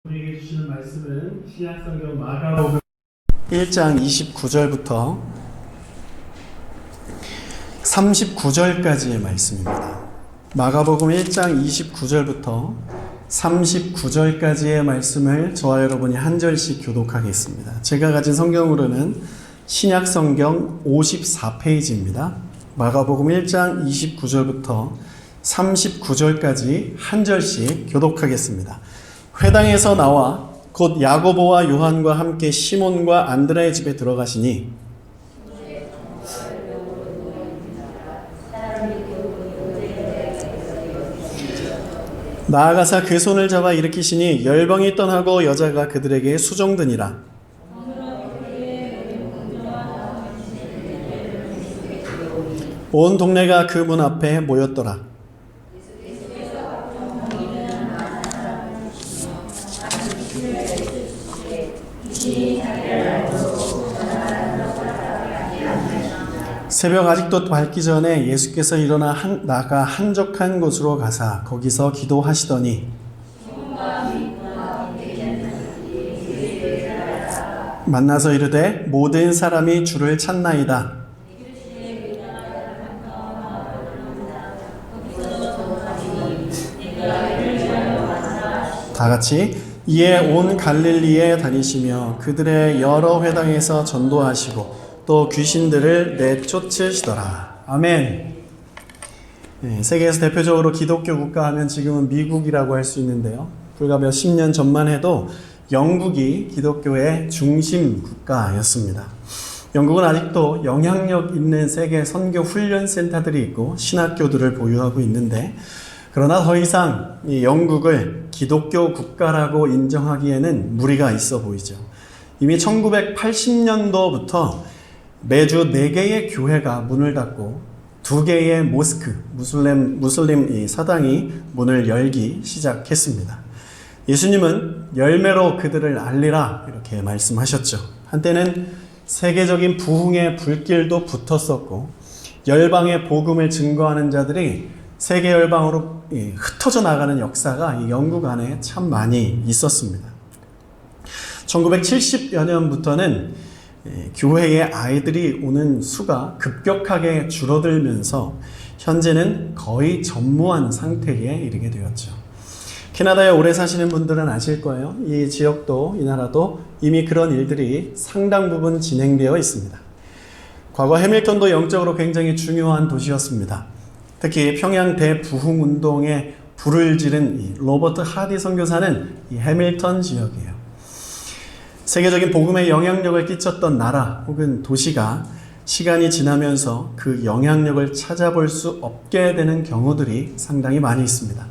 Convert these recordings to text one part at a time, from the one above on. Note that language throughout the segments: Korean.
우리에게 주시는 말씀은 신약성경 마가복음 1장 29절부터 39절까지의 말씀입니다. 마가복음 1장 29절부터 39절까지의 말씀을 저와 여러분이 한 절씩 교독하겠습니다. 제가 가진 성경으로는 신약성경 54페이지입니다. 마가복음 1장 29절부터 39절까지 한 절씩 교독하겠습니다. 회당에서 나와 곧 야고보와 요한과 함께 시몬과 안드레의 집에 들어가시니 나아가사 그 손을 잡아 일으키시니 열병이 떠나고 여자가 그들에게 수종드니라. 온 동네가 그 문 앞에 모였더라. 새벽 아직도 밝기 전에 예수께서 일어나 나가 한적한 곳으로 가사 거기서 기도하시더니 만나서 이르되 모든 사람이 주를 찾나이다. 다 같이 이에 온 갈릴리에 다니시며 그들의 여러 회당에서 전도하시고 또 귀신들을 내쫓으시더라. 아멘. 네, 세계에서 대표적으로 기독교 국가 하면 지금은 미국이라고 할 수 있는데요. 불과 몇십 년 전만 해도 영국이 기독교의 중심 국가였습니다. 영국은 아직도 영향력 있는 세계 선교 훈련 센터들이 있고 신학교들을 보유하고 있는데 그러나 더 이상 이 영국을 기독교 국가라고 인정하기에는 무리가 있어 보이죠. 이미 1980년도부터 매주 4개의 교회가 문을 닫고 2개의 모스크, 무슬림 사당이 문을 열기 시작했습니다. 예수님은 열매로 그들을 알리라 이렇게 말씀하셨죠. 한때는 세계적인 부흥의 불길도 붙었었고 열방의 복음을 증거하는 자들이 세계 열방으로 흩어져 나가는 역사가 이 영국 안에 참 많이 있었습니다. 1970여 년부터는 교회에 아이들이 오는 수가 급격하게 줄어들면서 현재는 거의 전무한 상태에 이르게 되었죠. 캐나다에 오래 사시는 분들은 아실 거예요. 이 지역도, 이 나라도 이미 그런 일들이 상당 부분 진행되어 있습니다. 과거 해밀턴도 영적으로 굉장히 중요한 도시였습니다. 특히 평양 대부흥운동에 불을 지른 이 로버트 하디 선교사는 이 해밀턴 지역이에요. 세계적인 복음에 영향력을 끼쳤던 나라 혹은 도시가 시간이 지나면서 그 영향력을 찾아볼 수 없게 되는 경우들이 상당히 많이 있습니다.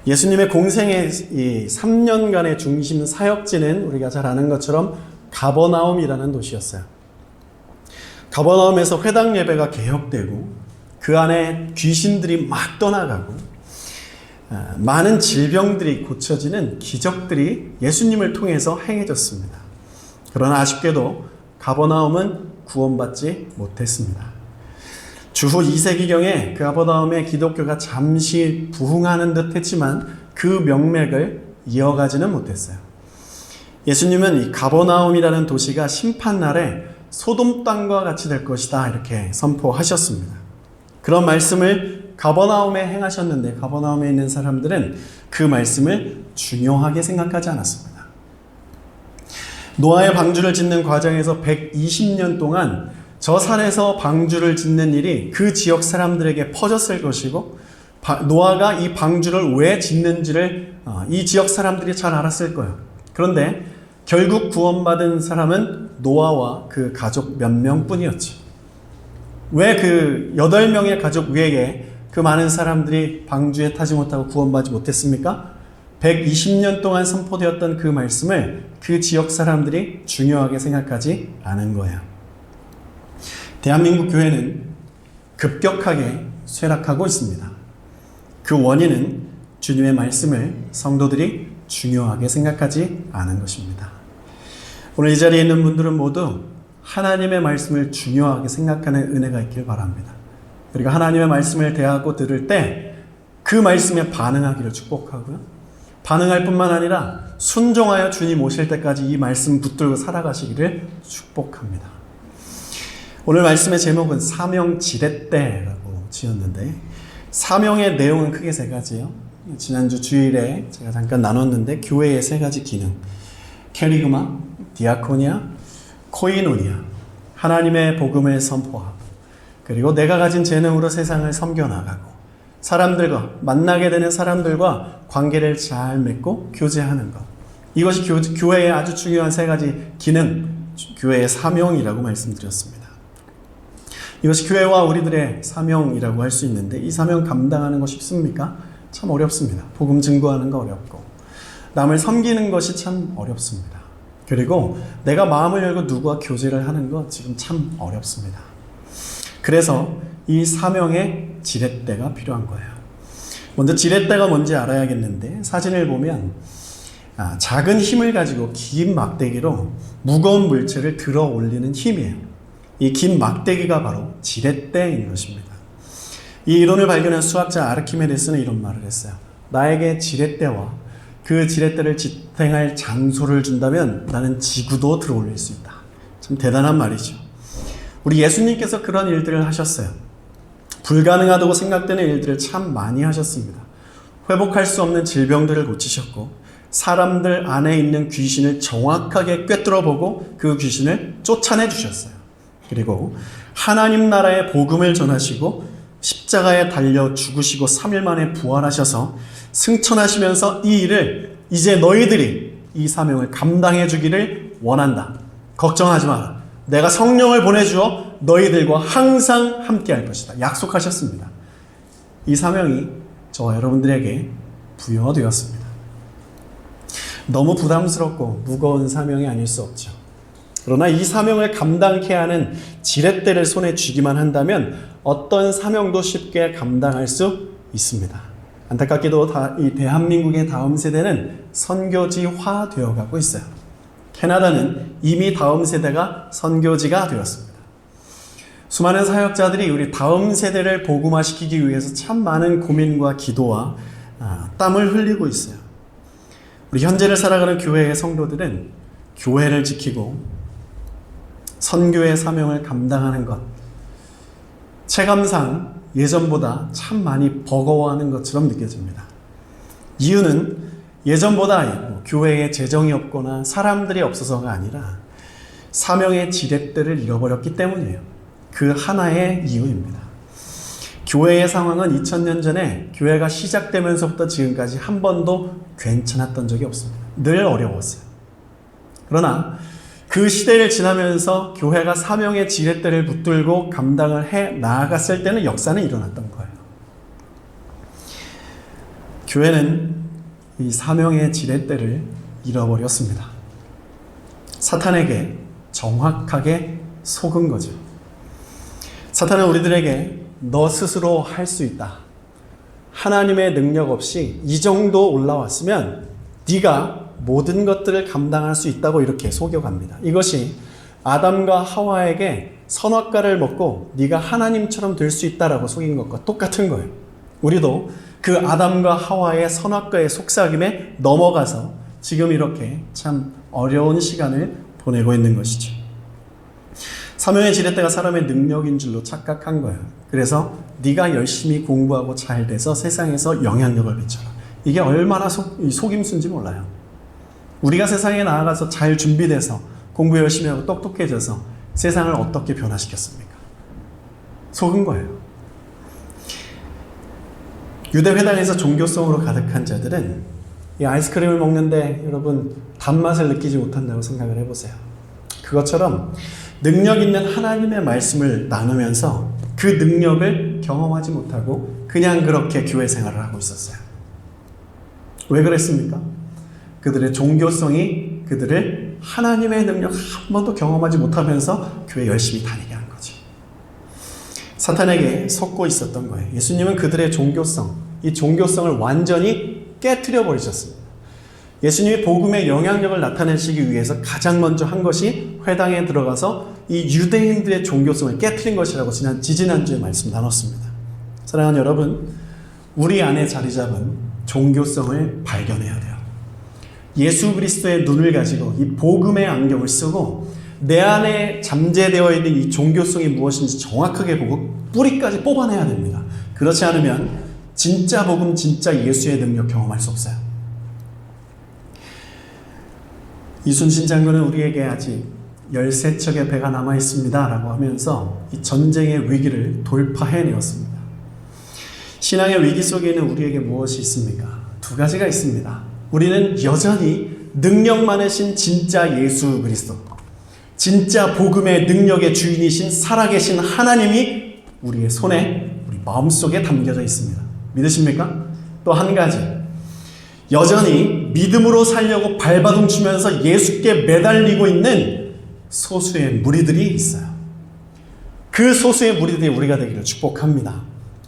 예수님의 공생의 이 3년간의 중심 사역지는 우리가 잘 아는 것처럼 가버나움이라는 도시였어요. 가버나움에서 회당 예배가 개혁되고 그 안에 귀신들이 막 떠나가고 많은 질병들이 고쳐지는 기적들이 예수님을 통해서 행해졌습니다. 그러나 아쉽게도 가버나움은 구원받지 못했습니다. 주후 2세기경에 그 가버나움의 기독교가 잠시 부흥하는 듯 했지만 그 명맥을 이어가지는 못했어요. 예수님은 이 가버나움이라는 도시가 심판날에 소돔 땅과 같이 될 것이다 이렇게 선포하셨습니다. 그런 말씀을 가버나움에 행하셨는데 가버나움에 있는 사람들은 그 말씀을 중요하게 생각하지 않았습니다. 노아의 방주를 짓는 과정에서 120년 동안 저 산에서 방주를 짓는 일이 그 지역 사람들에게 퍼졌을 것이고 노아가 이 방주를 왜 짓는지를 이 지역 사람들이 잘 알았을 거예요. 그런데 결국 구원받은 사람은 노아와 그 가족 몇 명뿐이었죠. 왜 그 8명의 가족 외에 그 많은 사람들이 방주에 타지 못하고 구원받지 못했습니까? 120년 동안 선포되었던 그 말씀을 그 지역 사람들이 중요하게 생각하지 않은 거예요. 대한민국 교회는 급격하게 쇠락하고 있습니다. 그 원인은 주님의 말씀을 성도들이 중요하게 생각하지 않은 것입니다. 오늘 이 자리에 있는 분들은 모두 하나님의 말씀을 중요하게 생각하는 은혜가 있길 바랍니다. 우리가 하나님의 말씀을 대하고 들을 때 그 말씀에 반응하기를 축복하고요. 반응할 뿐만 아니라 순종하여 주님 오실 때까지 이 말씀 붙들고 살아가시기를 축복합니다. 오늘 말씀의 제목은 사명 지렛대라고 지었는데, 사명의 내용은 크게 세 가지예요. 지난주 주일에 제가 잠깐 나눴는데, 교회의 세 가지 기능, 캐리그마, 디아코니아, 코이노니아, 하나님의 복음을 선포하고, 그리고 내가 가진 재능으로 세상을 섬겨나가고, 사람들과 만나게 되는 사람들과 관계를 잘 맺고 교제하는 것. 이것이 교회의 아주 중요한 세 가지 기능, 교회의 사명이라고 말씀드렸습니다. 이것이 교회와 우리들의 사명이라고 할 수 있는데, 이 사명 감당하는 거 쉽습니까? 참 어렵습니다. 복음 증거하는 거 어렵고, 남을 섬기는 것이 참 어렵습니다. 그리고 내가 마음을 열고 누구와 교제를 하는 거 지금 참 어렵습니다. 그래서 이 사명의 지렛대가 필요한 거예요. 먼저 지렛대가 뭔지 알아야겠는데, 사진을 보면 작은 힘을 가지고 긴 막대기로 무거운 물체를 들어 올리는 힘이에요. 이 긴 막대기가 바로 지렛대인 것입니다. 이 이론을 발견한 수학자 아르키메데스는 이런 말을 했어요. 나에게 지렛대와 그 지렛대를 지탱할 장소를 준다면 나는 지구도 들어 올릴 수 있다. 참 대단한 말이죠. 우리 예수님께서 그런 일들을 하셨어요. 불가능하다고 생각되는 일들을 참 많이 하셨습니다. 회복할 수 없는 질병들을 고치셨고, 사람들 안에 있는 귀신을 정확하게 꿰뚫어보고 그 귀신을 쫓아내 주셨어요. 그리고 하나님 나라의 복음을 전하시고 십자가에 달려 죽으시고 3일 만에 부활하셔서 승천하시면서 이 일을 이제 너희들이 이 사명을 감당해 주기를 원한다. 걱정하지 마라. 내가 성령을 보내주어 너희들과 항상 함께 할 것이다. 약속하셨습니다. 이 사명이 저와 여러분들에게 부여되었습니다. 너무 부담스럽고 무거운 사명이 아닐 수 없죠. 그러나 이 사명을 감당케 하는 지렛대를 손에 쥐기만 한다면 어떤 사명도 쉽게 감당할 수 있습니다. 안타깝게도 이 대한민국의 다음 세대는 선교지화 되어가고 있어요. 캐나다는 이미 다음 세대가 선교지가 되었습니다. 수많은 사역자들이 우리 다음 세대를 복음화시키기 위해서 참 많은 고민과 기도와 땀을 흘리고 있어요. 우리 현재를 살아가는 교회의 성도들은 교회를 지키고 선교의 사명을 감당하는 것, 체감상 예전보다 참 많이 버거워하는 것처럼 느껴집니다. 이유는 예전보다 교회에 재정이 없거나 사람들이 없어서가 아니라 사명의 지렛대를 잃어버렸기 때문이에요. 그 하나의 이유입니다. 교회의 상황은 2000년 전에 교회가 시작되면서부터 지금까지 한 번도 괜찮았던 적이 없습니다. 늘 어려웠어요. 그러나 그 시대를 지나면서 교회가 사명의 지렛대를 붙들고 감당을 해 나아갔을 때는 역사는 일어났던 거예요. 교회는 이 사명의 지렛대를 잃어버렸습니다. 사탄에게 정확하게 속은 거죠. 사탄은 우리들에게 너 스스로 할 수 있다. 하나님의 능력 없이 이 정도 올라왔으면 네가 모든 것들을 감당할 수 있다고 이렇게 속여갑니다. 이것이 아담과 하와에게 선악과를 먹고 네가 하나님처럼 될 수 있다라고 속인 것과 똑같은 거예요. 우리도 그 아담과 하와의 선악과의 속삭임에 넘어가서 지금 이렇게 참 어려운 시간을 보내고 있는 것이죠. 사명의 지렛대가 사람의 능력인 줄로 착각한 거예요. 그래서 네가 열심히 공부하고 잘 돼서 세상에서 영향력을 미쳐라. 이게 얼마나 속임수인지 몰라요. 우리가 세상에 나아가서 잘 준비돼서 공부 열심히 하고 똑똑해져서 세상을 어떻게 변화시켰습니까? 속은 거예요. 유대회당에서 종교성으로 가득한 자들은 이 아이스크림을 먹는데 여러분 단맛을 느끼지 못한다고 생각을 해보세요. 그것처럼 능력 있는 하나님의 말씀을 나누면서 그 능력을 경험하지 못하고 그냥 그렇게 교회 생활을 하고 있었어요. 왜 그랬습니까? 그들의 종교성이 그들을 하나님의 능력 한 번도 경험하지 못하면서 교회 열심히 다니게 한 거죠. 사탄에게 속고 있었던 거예요. 예수님은 그들의 종교성, 이 종교성을 완전히 깨트려 버리셨습니다. 예수님이 복음의 영향력을 나타내시기 위해서 가장 먼저 한 것이 회당에 들어가서 이 유대인들의 종교성을 깨트린 것이라고 지지난주에 말씀 나눴습니다. 사랑하는 여러분, 우리 안에 자리 잡은 종교성을 발견해야 돼요. 예수 그리스도의 눈을 가지고 이 복음의 안경을 쓰고 내 안에 잠재되어 있는 이 종교성이 무엇인지 정확하게 보고 뿌리까지 뽑아내야 됩니다. 그렇지 않으면 진짜 복음, 진짜 예수의 능력 경험할 수 없어요. 이순신 장군은 우리에게 아직 13척의 배가 남아 있습니다 라고 하면서 이 전쟁의 위기를 돌파해내었습니다. 신앙의 위기 속에 있는 우리에게 무엇이 있습니까? 두 가지가 있습니다. 우리는 여전히 능력 많으신 진짜 예수 그리스도, 진짜 복음의 능력의 주인이신 살아계신 하나님이 우리의 손에, 우리 마음속에 담겨져 있습니다. 믿으십니까? 또 한 가지, 여전히 믿음으로 살려고 발버둥 치면서 예수께 매달리고 있는 소수의 무리들이 있어요. 그 소수의 무리들이 우리가 되기를 축복합니다.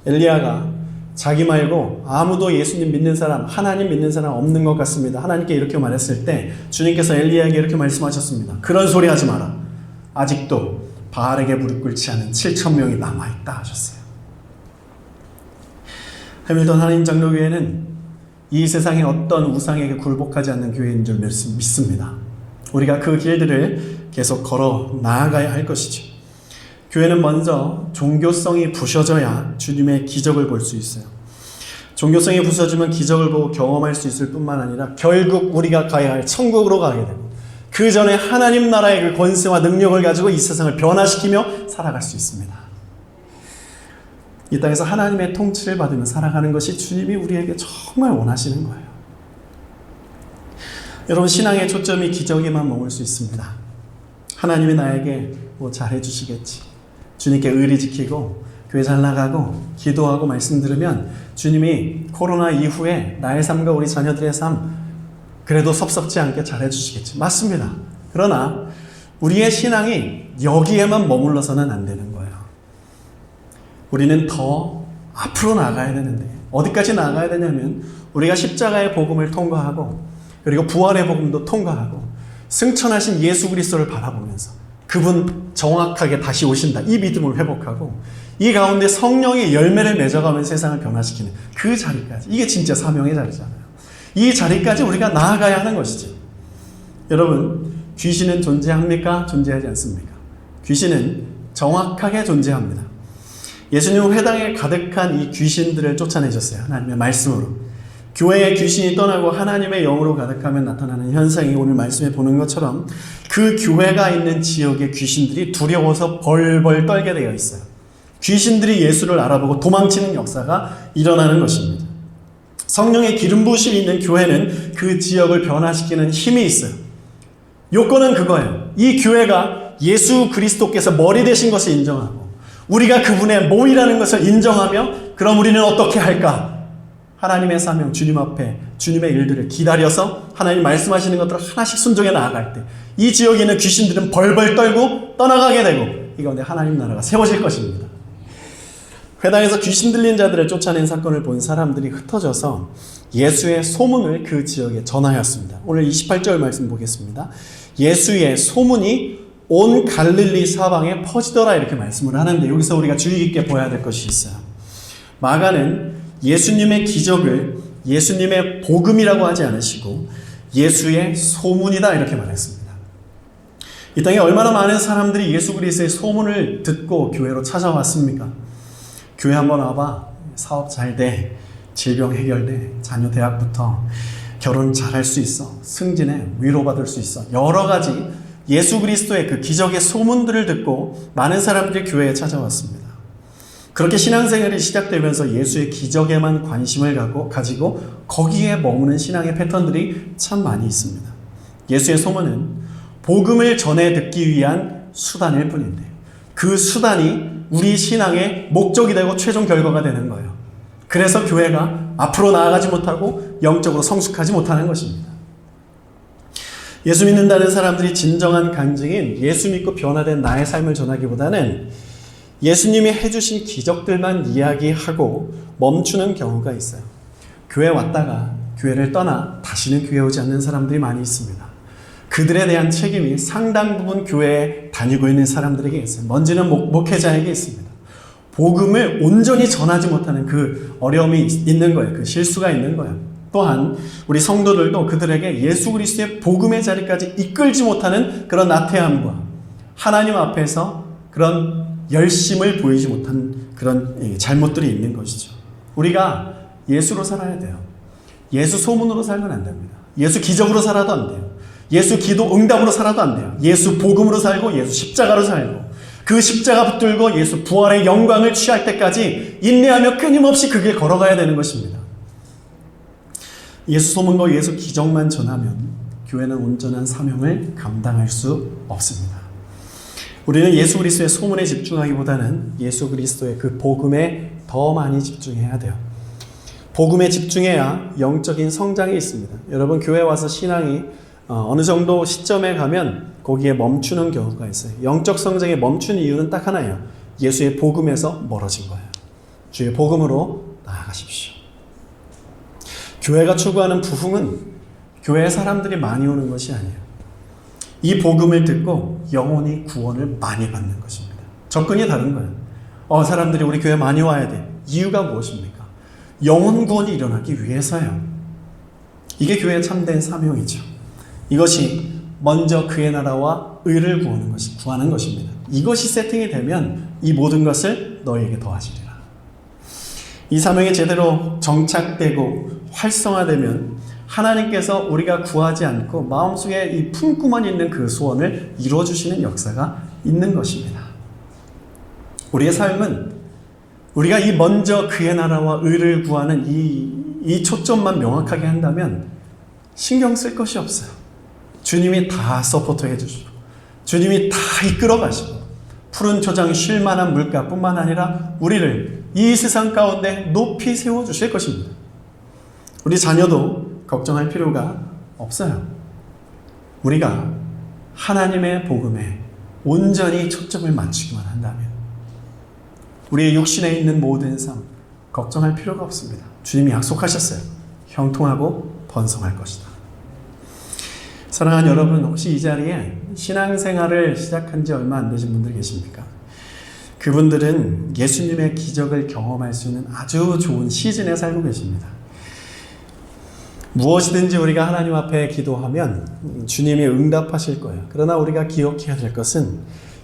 엘리야가 자기 말고 아무도 예수님 믿는 사람, 하나님 믿는 사람 없는 것 같습니다. 하나님께 이렇게 말했을 때 주님께서 엘리야에게 이렇게 말씀하셨습니다. 그런 소리 하지 마라. 아직도 바알에게 무릎 꿇지 않은 7,000명이 남아있다 하셨어요. 해밀턴 하나님 장로교회는 이 세상의 어떤 우상에게 굴복하지 않는 교회인 줄 믿습니다. 우리가 그 길들을 계속 걸어 나아가야 할 것이죠. 교회는 먼저 종교성이 부서져야 주님의 기적을 볼 수 있어요. 종교성이 부서지면 기적을 보고 경험할 수 있을 뿐만 아니라 결국 우리가 가야 할 천국으로 가게 되고 그 전에 하나님 나라의 그 권세와 능력을 가지고 이 세상을 변화시키며 살아갈 수 있습니다. 이 땅에서 하나님의 통치를 받으며 살아가는 것이 주님이 우리에게 정말 원하시는 거예요. 여러분, 신앙의 초점이 기적에만 머물 수 있습니다. 하나님이 나에게 뭐 잘해주시겠지, 주님께 의리 지키고 교회 잘 나가고 기도하고 말씀 들으면 주님이 코로나 이후에 나의 삶과 우리 자녀들의 삶 그래도 섭섭지 않게 잘해주시겠지. 맞습니다. 그러나 우리의 신앙이 여기에만 머물러서는 안 되는 거예요. 우리는 더 앞으로 나가야 되는데 어디까지 나가야 되냐면 우리가 십자가의 복음을 통과하고 그리고 부활의 복음도 통과하고 승천하신 예수 그리스도를 바라보면서 그분 정확하게 다시 오신다, 이 믿음을 회복하고 이 가운데 성령의 열매를 맺어가면서 세상을 변화시키는 그 자리까지, 이게 진짜 사명의 자리잖아요. 이 자리까지 우리가 나아가야 하는 것이지. 여러분, 귀신은 존재합니까? 존재하지 않습니까? 귀신은 정확하게 존재합니다. 예수님은 회당에 가득한 이 귀신들을 쫓아내셨어요. 하나님의 말씀으로. 교회의 귀신이 떠나고 하나님의 영으로 가득하면 나타나는 현상이 오늘 말씀에 보는 것처럼 그 교회가 있는 지역의 귀신들이 두려워서 벌벌 떨게 되어 있어요. 귀신들이 예수를 알아보고 도망치는 역사가 일어나는 것입니다. 성령의 기름 부으심이 있는 교회는 그 지역을 변화시키는 힘이 있어요. 요건은 그거예요. 이 교회가 예수 그리스도께서 머리 되신 것을 인정하고 우리가 그분의 몸이라는 것을 인정하며 그럼 우리는 어떻게 할까? 하나님의 사명, 주님 앞에 주님의 일들을 기다려서 하나님 말씀하시는 것들을 하나씩 순종해 나아갈 때 이 지역에 있는 귀신들은 벌벌 떨고 떠나가게 되고 이 가운데 하나님 나라가 세워질 것입니다. 회당에서 귀신 들린 자들을 쫓아낸 사건을 본 사람들이 흩어져서 예수의 소문을 그 지역에 전하였습니다. 오늘 28절 말씀 보겠습니다. 예수의 소문이 온 갈릴리 사방에 퍼지더라 이렇게 말씀을 하는데 여기서 우리가 주의 깊게 보아야 될 것이 있어요. 마가는 예수님의 기적을 예수님의 복음이라고 하지 않으시고 예수의 소문이다 이렇게 말했습니다. 이 땅에 얼마나 많은 사람들이 예수 그리스도의 소문을 듣고 교회로 찾아왔습니까? 교회 한번 와봐. 사업 잘 돼. 질병 해결돼. 자녀 대학부터 결혼 잘할 수 있어. 승진해. 위로받을 수 있어. 여러 가지 예수 그리스도의 그 기적의 소문들을 듣고 많은 사람들이 교회에 찾아왔습니다. 그렇게 신앙생활이 시작되면서 예수의 기적에만 관심을 가지고 거기에 머무는 신앙의 패턴들이 참 많이 있습니다. 예수의 소문은 복음을 전해 듣기 위한 수단일 뿐인데 그 수단이 우리 신앙의 목적이 되고 최종 결과가 되는 거예요. 그래서 교회가 앞으로 나아가지 못하고 영적으로 성숙하지 못하는 것입니다. 예수 믿는다는 사람들이 진정한 간증인 예수 믿고 변화된 나의 삶을 전하기보다는 예수님이 해주신 기적들만 이야기하고 멈추는 경우가 있어요. 교회 왔다가 교회를 떠나 다시는 교회 오지 않는 사람들이 많이 있습니다. 그들에 대한 책임이 상당 부분 교회에 다니고 있는 사람들에게 있어요. 먼지는 목회자에게 있습니다. 복음을 온전히 전하지 못하는 그 어려움이 있는 거예요. 그 실수가 있는 거예요. 또한 우리 성도들도 그들에게 예수 그리스도의 복음의 자리까지 이끌지 못하는 그런 나태함과 하나님 앞에서 그런 열심을 보이지 못한 그런 잘못들이 있는 것이죠. 우리가 예수로 살아야 돼요. 예수 소문으로 살면 안 됩니다. 예수 기적으로 살아도 안 돼요. 예수 기도 응답으로 살아도 안 돼요. 예수 복음으로 살고 예수 십자가로 살고 그 십자가 붙들고 예수 부활의 영광을 취할 때까지 인내하며 끊임없이 그 길 걸어가야 되는 것입니다. 예수 소문과 예수 기적만 전하면 교회는 온전한 사명을 감당할 수 없습니다. 우리는 예수 그리스도의 소문에 집중하기보다는 예수 그리스도의 그 복음에 더 많이 집중해야 돼요. 복음에 집중해야 영적인 성장이 있습니다. 여러분 교회 와서 신앙이 어느 정도 시점에 가면 거기에 멈추는 경우가 있어요. 영적 성장에 멈춘 이유는 딱 하나예요. 예수의 복음에서 멀어진 거예요. 주의 복음으로 나아가십시오. 교회가 추구하는 부흥은 교회에 사람들이 많이 오는 것이 아니에요. 이 복음을 듣고 영혼이 구원을 많이 받는 것입니다. 접근이 다른 거예요. 사람들이 우리 교회 많이 와야 돼. 이유가 무엇입니까? 영혼 구원이 일어나기 위해서요. 이게 교회의 참된 사명이죠. 이것이 먼저 그의 나라와 의를 구하는 것입니다. 이것이 세팅이 되면 이 모든 것을 너희에게 더하시리라. 이 사명이 제대로 정착되고 활성화되면 하나님께서 우리가 구하지 않고 마음속에 이 품고만 있는 그 소원을 이루어주시는 역사가 있는 것입니다. 우리의 삶은 우리가 이 먼저 그의 나라와 의를 구하는 이 초점만 명확하게 한다면 신경 쓸 것이 없어요. 주님이 다 서포트 해주시고 주님이 다 이끌어 가시고 푸른 초장 쉴 만한 물가뿐만 아니라 우리를 이 세상 가운데 높이 세워주실 것입니다. 우리 자녀도 걱정할 필요가 없어요. 우리가 하나님의 복음에 온전히 초점을 맞추기만 한다면 우리의 육신에 있는 모든 삶 걱정할 필요가 없습니다. 주님이 약속하셨어요. 형통하고 번성할 것이다. 사랑하는 여러분, 혹시 이 자리에 신앙생활을 시작한 지 얼마 안 되신 분들 계십니까? 그분들은 예수님의 기적을 경험할 수 있는 아주 좋은 시즌에 살고 계십니다. 무엇이든지 우리가 하나님 앞에 기도하면 주님이 응답하실 거예요. 그러나 우리가 기억해야 될 것은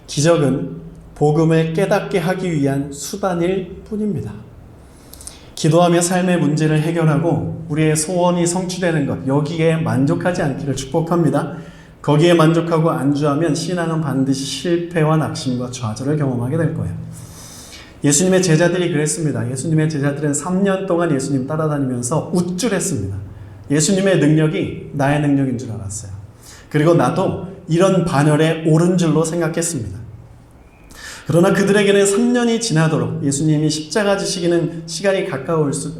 기적은 복음을 깨닫게 하기 위한 수단일 뿐입니다. 기도하며 삶의 문제를 해결하고 우리의 소원이 성취되는 것, 여기에 만족하지 않기를 축복합니다. 거기에 만족하고 안주하면 신앙은 반드시 실패와 낙심과 좌절을 경험하게 될 거예요. 예수님의 제자들이 그랬습니다. 예수님의 제자들은 3년 동안 예수님 따라다니면서 우쭐했습니다. 예수님의 능력이 나의 능력인 줄 알았어요. 그리고 나도 이런 반열에 오른 줄로 생각했습니다. 그러나 그들에게는 3년이 지나도록 예수님이 십자가 지시기는 시간이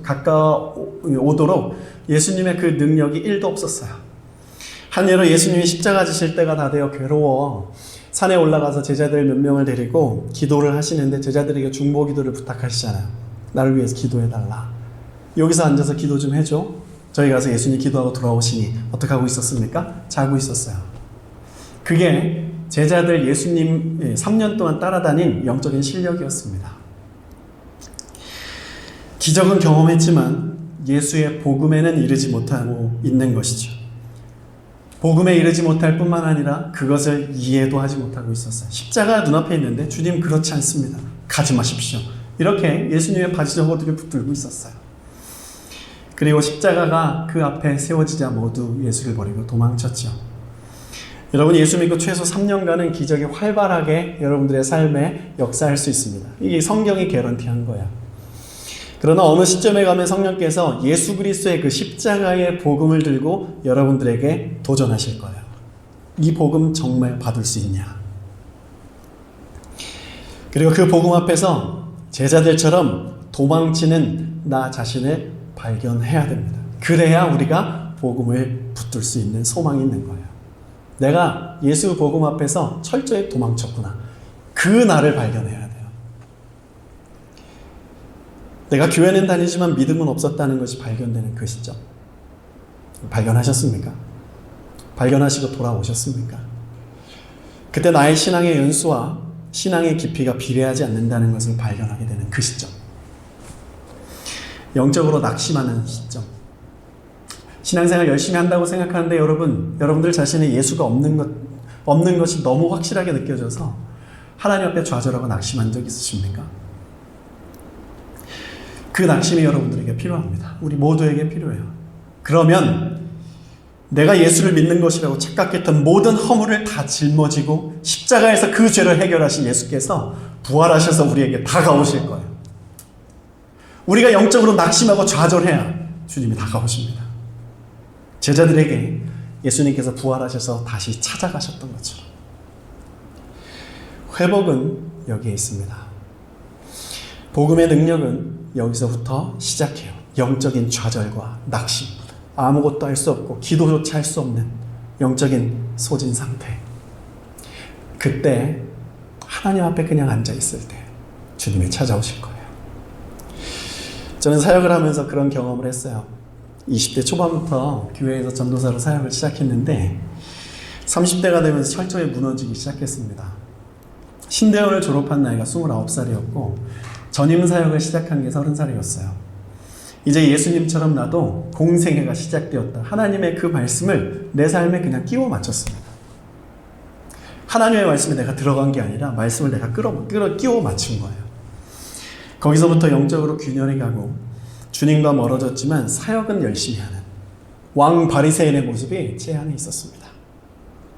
가까워오도록 예수님의 그 능력이 1도 없었어요. 한 예로 예수님이 십자가 지실 때가 다 되어 괴로워 산에 올라가서 제자들 몇 명을 데리고 기도를 하시는데 제자들에게 중보 기도를 부탁하시잖아요. 나를 위해서 기도해달라. 여기서 앉아서 기도 좀 해줘. 저희 가서 예수님 기도하고 돌아오시니 어떻게 하고 있었습니까? 자고 있었어요. 그게 제자들 예수님 3년 동안 따라다닌 영적인 실력이었습니다. 기적은 경험했지만 예수의 복음에는 이르지 못하고 있는 것이죠. 복음에 이르지 못할 뿐만 아니라 그것을 이해도 하지 못하고 있었어요. 십자가 눈앞에 있는데 주님 그렇지 않습니다. 가지 마십시오. 이렇게 예수님의 바지 저고리를 붙들고 있었어요. 그리고 십자가가 그 앞에 세워지자 모두 예수를 버리고 도망쳤죠. 여러분 예수 믿고 최소 3년간은 기적이 활발하게 여러분들의 삶에 역사할 수 있습니다. 이게 성경이 개런티한 거야. 그러나 어느 시점에 가면 성령께서 예수 그리스도의 그 십자가의 복음을 들고 여러분들에게 도전하실 거예요. 이 복음 정말 받을 수 있냐? 그리고 그 복음 앞에서 제자들처럼 도망치는 나 자신을 발견해야 됩니다. 그래야 우리가 복음을 붙들 수 있는 소망이 있는 거예요. 내가 예수 복음 앞에서 철저히 도망쳤구나. 그 나를 발견해야 돼요. 내가 교회는 다니지만 믿음은 없었다는 것이 발견되는 그 시점. 발견하셨습니까? 발견하시고 돌아오셨습니까? 그때 나의 신앙의 연수와 신앙의 깊이가 비례하지 않는다는 것을 발견하게 되는 그 시점. 영적으로 낙심하는 시점. 신앙생활 열심히 한다고 생각하는데 여러분들 자신의 예수가 없는 것이 너무 확실하게 느껴져서 하나님 앞에 좌절하고 낙심한 적 있으십니까? 그 낙심이 여러분들에게 필요합니다. 우리 모두에게 필요해요. 그러면 내가 예수를 믿는 것이라고 착각했던 모든 허물을 다 짊어지고 십자가에서 그 죄를 해결하신 예수께서 부활하셔서 우리에게 다가오실 거예요. 우리가 영적으로 낙심하고 좌절해야 주님이 다가오십니다. 제자들에게 예수님께서 부활하셔서 다시 찾아가셨던 것처럼 회복은 여기에 있습니다. 복음의 능력은 여기서부터 시작해요. 영적인 좌절과 낙심, 아무것도 할 수 없고 기도조차 할 수 없는 영적인 소진 상태. 그때 하나님 앞에 그냥 앉아있을 때 주님이 찾아오실 거예요. 저는 사역을 하면서 그런 경험을 했어요. 20대 초반부터 교회에서 전도사로 사역을 시작했는데 30대가 되면서 철저히 무너지기 시작했습니다. 신대원을 졸업한 나이가 29살이었고 전임 사역을 시작한 게 30살이었어요. 이제 예수님처럼 나도 공생애가 시작되었다. 하나님의 그 말씀을 내 삶에 그냥 끼워 맞췄습니다. 하나님의 말씀에 내가 들어간 게 아니라 말씀을 내가 끼워 맞춘 거예요. 거기서부터 영적으로 균열해 가고 주님과 멀어졌지만 사역은 열심히 하는 왕 바리새인의 모습이 제 안에 있었습니다.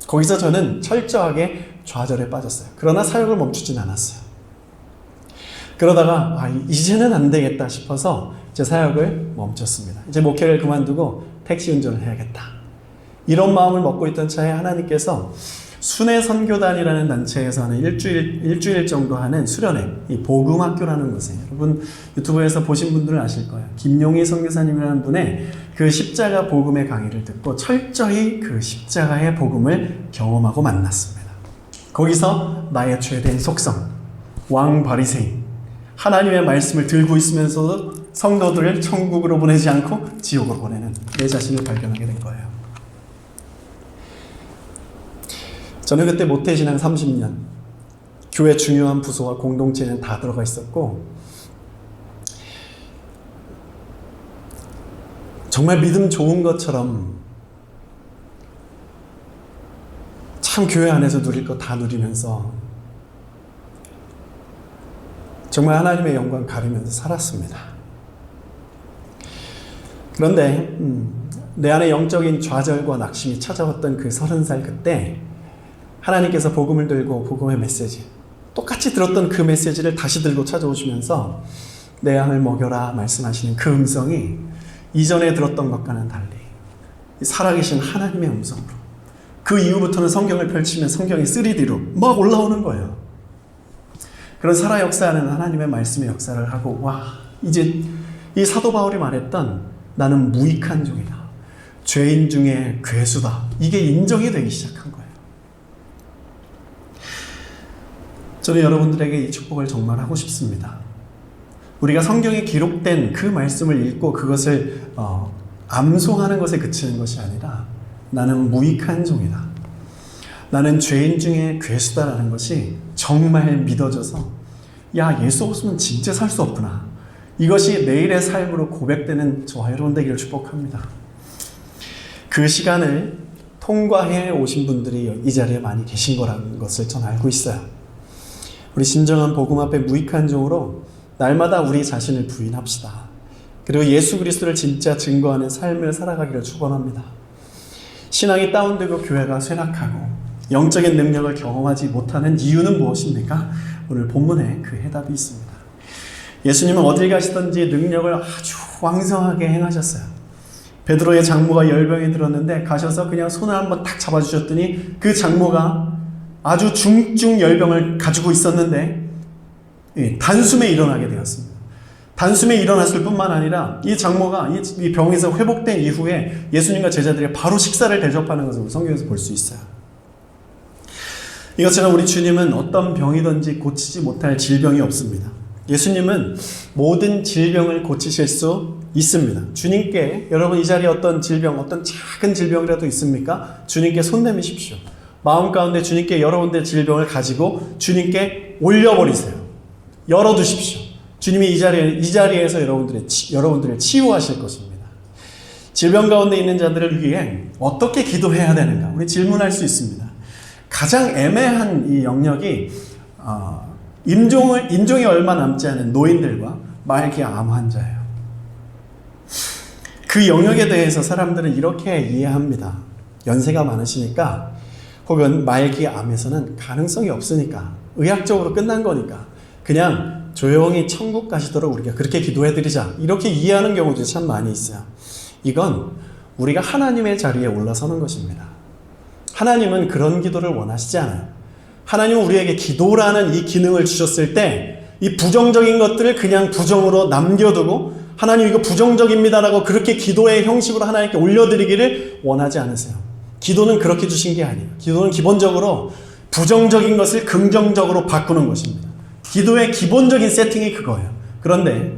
거기서 저는 철저하게 좌절에 빠졌어요. 그러나 사역을 멈추진 않았어요. 그러다가 이제는 안 되겠다 싶어서 제 사역을 멈췄습니다. 이제 목회를 그만두고 택시 운전을 해야겠다. 이런 마음을 먹고 있던 차에 하나님께서 순회 선교단이라는 단체에서 하는 일주일 정도 하는 수련회, 이 복음학교라는 곳에, 여러분 유튜브에서 보신 분들은 아실 거예요. 김용희 선교사님이라는 분의 그 십자가 복음의 강의를 듣고 철저히 그 십자가의 복음을 경험하고 만났습니다. 거기서 나의 죄된 속성, 왕 바리새인, 하나님의 말씀을 들고 있으면서도 성도들을 천국으로 보내지 않고 지옥으로 보내는 내 자신을 발견하게 된 거예요. 저는 그때 모태신앙 30년, 교회 중요한 부서와 공동체는 다 들어가 있었고 정말 믿음 좋은 것처럼 참 교회 안에서 누릴 거 다 누리면서 정말 하나님의 영광 가리면서 살았습니다. 그런데 내 안에 영적인 좌절과 낙심이 찾아왔던 그 30살 그때 하나님께서 복음을 들고 복음의 메시지, 똑같이 들었던 그 메시지를 다시 들고 찾아오시면서 내 양을 먹여라 말씀하시는 그 음성이 이전에 들었던 것과는 달리 살아계신 하나님의 음성으로, 그 이후부터는 성경을 펼치면 성경이 3D로 막 올라오는 거예요. 그런 살아 역사하는 하나님의 말씀의 역사를 하고, 와, 이제 이 사도 바울이 말했던 나는 무익한 종이다, 죄인 중에 괴수다, 이게 인정이 되기 시작한 거예요. 저는 여러분들에게 이 축복을 정말 하고 싶습니다. 우리가 성경에 기록된 그 말씀을 읽고 그것을 암송하는 것에 그치는 것이 아니라 나는 무익한 종이다, 나는 죄인 중에 괴수다라는 것이 정말 믿어져서 야, 예수 없으면 진짜 살 수 없구나, 이것이 내일의 삶으로 고백되는 저와 여러분 되기를 축복합니다. 그 시간을 통과해 오신 분들이 이 자리에 많이 계신 거라는 것을 전 알고 있어요. 우리 진정한 복음 앞에 무익한 종으로 날마다 우리 자신을 부인합시다. 그리고 예수 그리스도를 진짜 증거하는 삶을 살아가기를 축원합니다. 신앙이 다운되고 교회가 쇠락하고 영적인 능력을 경험하지 못하는 이유는 무엇입니까? 오늘 본문에 그 해답이 있습니다. 예수님은 어딜 가시든지 능력을 아주 왕성하게 행하셨어요. 베드로의 장모가 열병이 들었는데 가셔서 그냥 손을 한번 탁 잡아주셨더니 그 장모가 아주 중증 열병을 가지고 있었는데 단숨에 일어나게 되었습니다. 단숨에 일어났을 뿐만 아니라 이 장모가 이 병에서 회복된 이후에 예수님과 제자들이 바로 식사를 대접하는 것을 성경에서 볼 수 있어요. 이것처럼 우리 주님은 어떤 병이든지 고치지 못할 질병이 없습니다. 예수님은 모든 질병을 고치실 수 있습니다. 주님께, 여러분 이 자리에 어떤 질병, 어떤 작은 질병이라도 있습니까? 주님께 손 내미십시오. 마음 가운데 주님께 여러분들의 질병을 가지고 주님께 올려버리세요. 열어두십시오. 주님이 이 자리에서 여러분들을 치유하실 것입니다. 질병 가운데 있는 자들을 위해 어떻게 기도해야 되는가? 우리 질문할 수 있습니다. 가장 애매한 이 영역이 임종이 얼마 남지 않은 노인들과 말기 암 환자예요. 그 영역에 대해서 사람들은 이렇게 이해합니다. 연세가 많으시니까 혹은 말기 암에서는 가능성이 없으니까 의학적으로 끝난 거니까 그냥 조용히 천국 가시도록 우리가 그렇게 기도해드리자 이렇게 이해하는 경우도 참 많이 있어요. 이건 우리가 하나님의 자리에 올라서는 것입니다. 하나님은 그런 기도를 원하시지 않아요. 하나님은 우리에게 기도라는 이 기능을 주셨을 때 이 부정적인 것들을 그냥 부정으로 남겨두고 하나님 이거 부정적입니다라고 그렇게 기도의 형식으로 하나님께 올려드리기를 원하지 않으세요. 기도는 그렇게 주신 게 아니에요. 기도는 기본적으로 부정적인 것을 긍정적으로 바꾸는 것입니다. 기도의 기본적인 세팅이 그거예요. 그런데